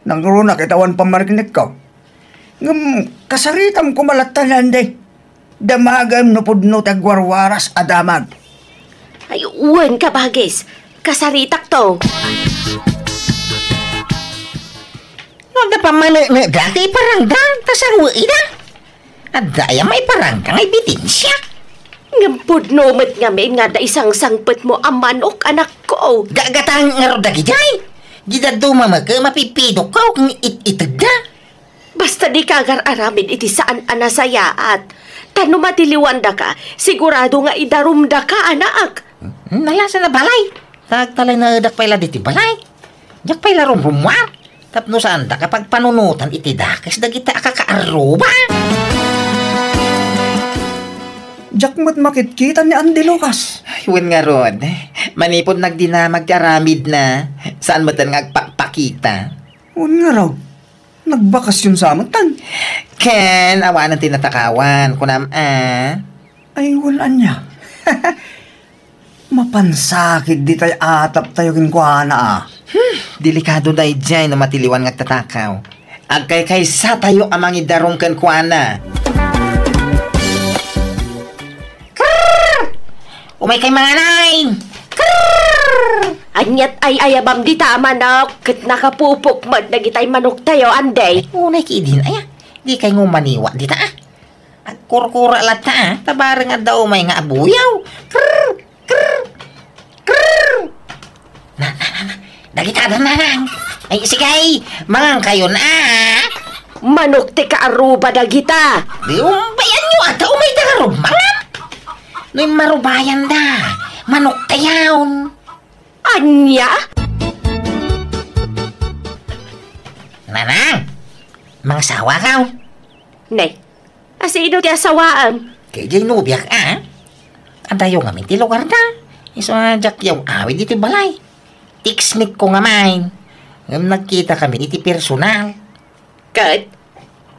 Nangruna kitawan pamarikinig kaw. Ngam kasaritam kumalatan na Anday. Damagam no pudno tagwarwaras adamag. Ay, uwan ka, Bagis. Kasaritak to. Huwag na pamana dati paranggang, tasang uida. At daya may paranggang ay bitensya. Ngampod nomet ngamin nga da isang sangpet mo ang manok, anak ko. Gagatang nga rodagi jay. Di da dumamag mapipidok ka kung itag da. Basta di ka agar-aramin iti saan anasayaat. Tano matiliwanda ka, sigurado nga idarumda ka, anak. Nalasa na balay. Tagtalay na dak pala diti balay. Jak pala rumrumwar. Tapno saan da kapag panunutan iti dakas dagita akakaaruba. Jak mo't makitkita ni Andy Lucas. Iwan nga ron. Manipod nagdinamag aramid na. Saan mo tan ngagpakita? Iwan nga raw. Nagbakasyon sa amatan. Ken, awanan tinatakawan. Kunam, Ay, wala niya. Mapansakit di tayo atap tayo kinkuana Delikado na dyan na matiliwan ngagtatakaw. Agkay kaysa tayo amang idarong kankuana. Krrrr! Umay kay mga nay! Krrrr! Anyat ay ayabam di tama na kat nakapupok man nagitay manok tayo, Anday. Unay kiidin ay di kay ngumaniwa di ta At kurkura lata tabarang nga daw may nga abuyaw. Krrrr! Krrrr! Krrrr! Na. Dagita na. Ay sigay, mangang kayo na. Manok te kaaruba dagita. Di umbayan nyo ata umay dararog mangan. No'y marubayan da. Manok tayaw. Anya? Nanang, mga sawa ka. Nay, asino ti asawaan? Kaya dyan nubiyak Adayo nga minti lugar na. Isadyak yung awit dito balay. Tiksmit ko nga main. Ngam nagkita kami iti personal. Kat,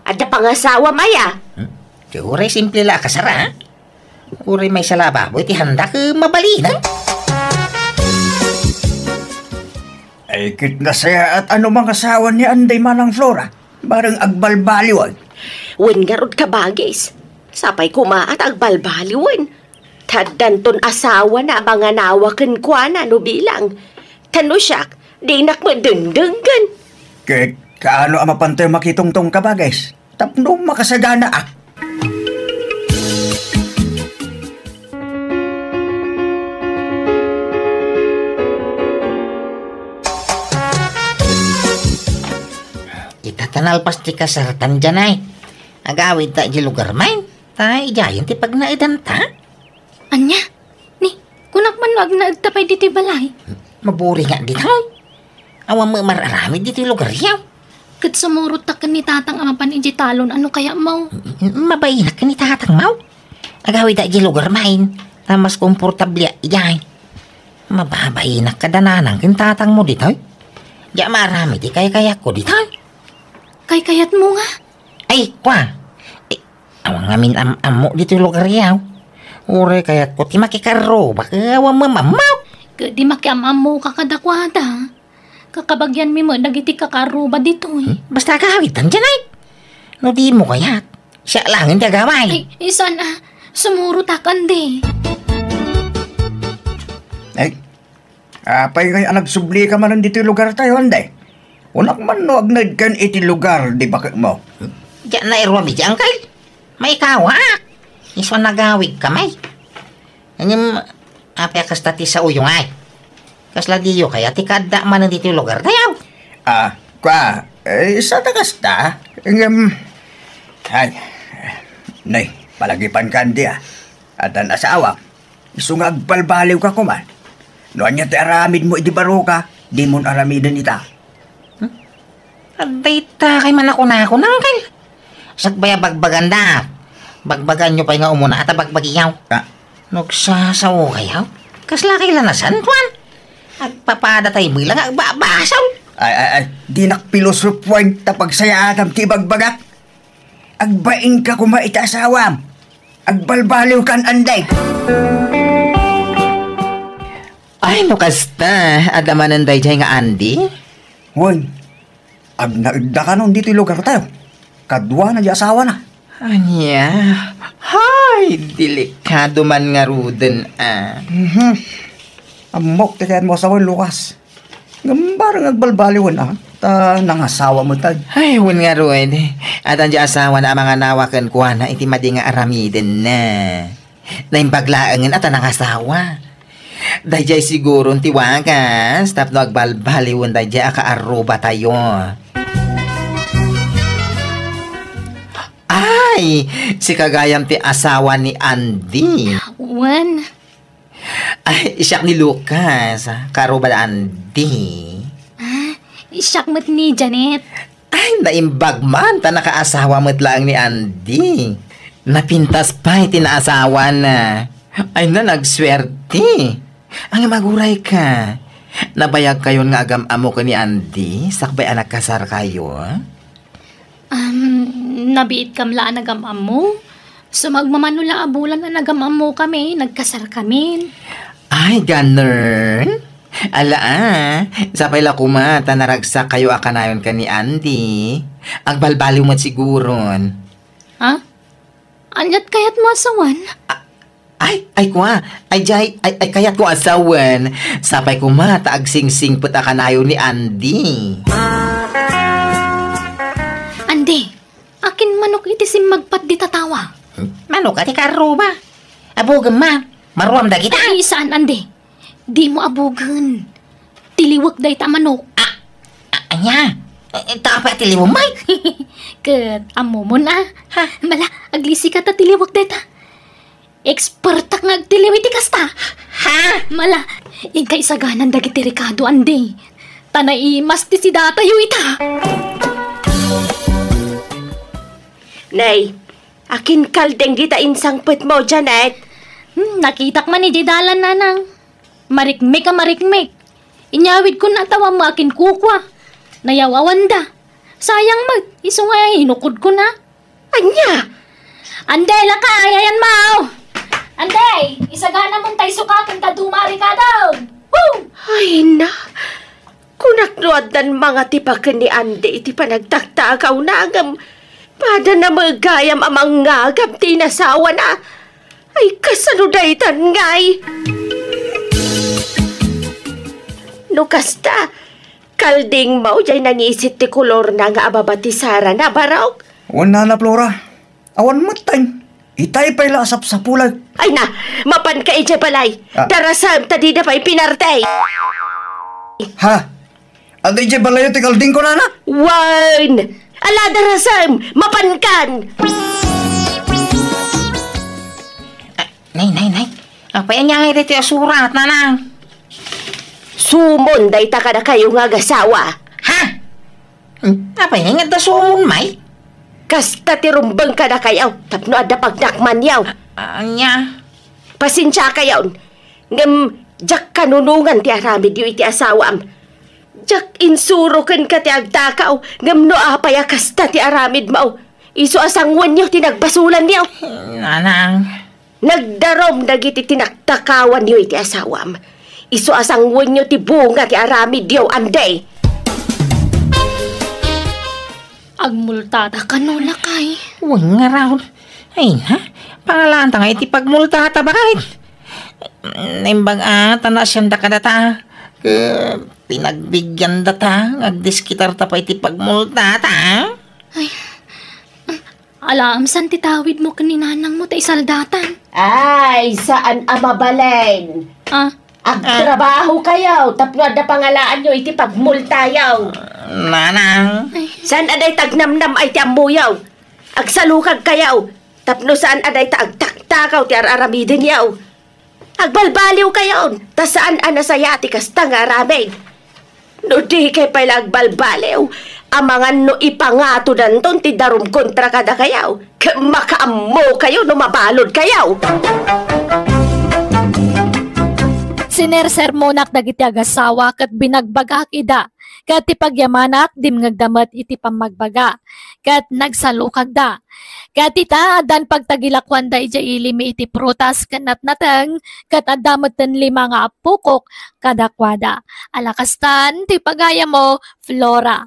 ada pangasawa maya. Uray simple la kasara. Uray may salababo iti handa ka mabalina. Ay kit na saya at ano mga asawa ni Anday manang Flora. Barang agbalbaliwan. Wen garod ka Bagis. Sapay kumaat agbalbaliwan. Tadanton asawa na mga nawakan kwa na no bilang. Tano siyak, di nak madendenggan. Kit, kaano ang mapantay makitungtong ka ba guys? Tapno makasagana Itatanal pas ti kasaratan dyan ay. Agawid ta di lugar main. Tay, jayan ti pag naidan ta. Anya? Ni, kunak man wag na agtapay diti balay. Maburi nga di tayo. Awang mo mararami dito lugar yaw. Kat sumurot ta ka ni tatang amapan iji talon, ano kaya mau? Mabayinak ka ni tatang mau. Agawid ta di lugar main. Tamas komportable ijay. Mababayinak ka dananang kin tatang mo dito. Diya marami di kaya ko dito. Kay-kayat mo nga. Ay, kwa. Awang amin amo dito lugar yaw. Ure kayat ko ti makikaro. Baka awang mamamaw. Di makiamam mo kakadakwada. Kakabagyan mi mo dagiti kakaruba dito eh. Basta kawitan dyan ay. No di mo kayat. Siya lang ang tagaway. Ay, isa na. Sumurutakan di. Ay, apay kay anak subli ka man dito yung lugar tayo, anday. Unak man no agnad kan iti lugar, di ba mo? Diyan na irwami dyan kay. May kawak. Iswa nagawig kamay. Ngam, apay kastati sa uyong ay. Kasla diyo kaya tikada man dito yung lugar tayo. Sa takasta. Ay, nay, palagipan ka di At ang asawa, isungag balbaliw ka kuman. Noon niya ti aramid mo, idibaro ka, di mo aramidan ita. Aday ta kay man ako nang kay. Sagbaya bagbagan da. Bagbagan nyo pa nga umuna at bagbagiyaw. Nagsasaw kayaw. Kasla kay lanasan, Tuan. Agpapada tayo bilang agbabasaw. Ay, di nakpilosopuan tapag saya atam ti bagbagak. Agbain ka kumaita asawam. Agbalbaliw kan anday. Ay, no kasta. Adaman anday dyan nga Andy. Hoy, agnaigda ka nun dito yung lugar tayo. Kadwa na di asawa na. Anya? Hay, delikado man nga ruden Amok, tikayan mo asawa Lucas. Parang agbalbaliwan ta nangasawa mo tag. Ay, wun nga rued. At ang asawa na mga nawakan ko na iti madi nga aramiden na. Naimbaglaangan at ang nangasawa. Dayjay siguro tiwagas. Tapno agbalbaliwan dayjay akaaruba tayo. Ay, si kagayam ti asawa ni Andy. Wan. Ay, siyak ni Lucas. Karuba na Andy. Siyak mo't ni Janet. Ay, naimbag man. Ta nakaasawa mo't lang ni Andy. Napintas pa iti naasawa na. Ay na, nagswerte. Ang maguray ka. Nabayag kayo nga agam-amo ka ni Andy. Sakbay anak kasar kayo. Nabiit kamla nagam-am mo. So magmamanula abulan na nagam-am mo kami. Nagkasar kami. Ay, ganern. Ala sapay la kumata naragsak kayo akanayon ka ni Andy. Agbalbaliw mo siguron. Ha? Anyat kayat mo asawan? Ay kuha. Ay kayat ko asawan. Sapay kumata agsingsing puta kanayon ni Andy. Andy, akin manok iti magpat di tatawa. Manok ati karuba. Abogam ma. Maruam da kita. Ay, saan Andy? Di mo abugan. Tiliwag day ta manok. Anya? Tapay tiliwag may? Kat, amo mo na. Ha? Mala, aglisi ka ta tiliwag day ta. Ekspertak nga agtiliwag ti kasta. Ha? Mala, ikay saganan dagiti Ricardo Andy. Tanay mas ti si datayo ita. Nay, akin kaldeng kita insang put mo, Janet. Nakitak man ni Didalan nanang. Marikmek ka marikmek. Inyawid ko na tawa mo akin kukwa. Nayawawan da. Sayang iso nga hinukod ko na. Anya? Anday laka, ayayan mau. Anday, isagana mong tayo sukakin ka dumari ka daw. Woo! Ay na. Kunaknuad dan mga tipakan ni Andy iti panagtaktakaw na agam. Pada na magayam amang ngagam tinasawa na. Ay kasaludaytan ngay. Nukasta, kalding mo jay nangisit ti kolor na nga ababati Sara na baraw. Wan na Flora. Awan matay. Itay pa'y lasap sa pulag. Ay na, mapan ka ije balay. Darasam, tadi na pa'y pinartay. Ha? Ado ije balay ti kalding ko na na? Wan! Ala darasam, mapan kan! Nay. Apay niya nga iti asurat na nang. Sumon day ta ka na kayo nga gasawa. Ha? Apay nga da sumon may? Kasta tirumbang ka na kayaw. Tapno ada pagdakman yaw. Anya? Pasensya kayaw. Ngam, jak kanunungan ti aramid yu iti asawam. Jak insuro ken ka ti agtakaw. Ngam no apay kasta ti aramid mo. Iso asangwan yaw tinagbasulan yaw. Nanang. Nagdarom dagiti tinaktakawan yu iti asawam. Iso asang wenyo ti bunga ti arami diyaw anday. Agmultata kanula kay. Huwag nga raw. Ay na, pangalaan ta nga iti pagmulta ta bakit? Nimbang na siyang dakadata. Pinagbigyan data, agdiskitar ta pa iti pagmulta ta. Alam, san titawid mo kaninanang mo ta isaldatan? Ay, saan amabalen? Agtrabaho kayaw, tapno da pangalaan nyo iti pagmultayaw. Nanang. Saan aday tagnamnam ay ti ambuyaw? Agsalukag kayaw, tapno saan aday ta agtaktakaw ti araramidin yaw. Agbalbaliw kayaw, ta saan anasaya ti kastang aramid. No di kay pala agbalbaliw, amangan no ipangato danton ti darum kontra kada kayaw. Makaammo kayo no mabalod kayaw. Sinersermonak dagiti agasawa kat binagbagak ida. Kat ti pagyamanak dim ngagdamat iti pamagbaga. Kat nagsalukag da. Kat ita adan pagtagilakwan da ija ilimi iti prutas kanat nateng. Kat adamot ten 5 nga apukok kadakwada. Alakastan ti pagaya mo Flora.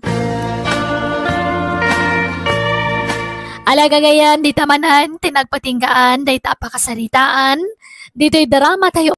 Alagagayan di tamanan tinagpatinggaan da ita apakasaritaan. Dito'y drama tayo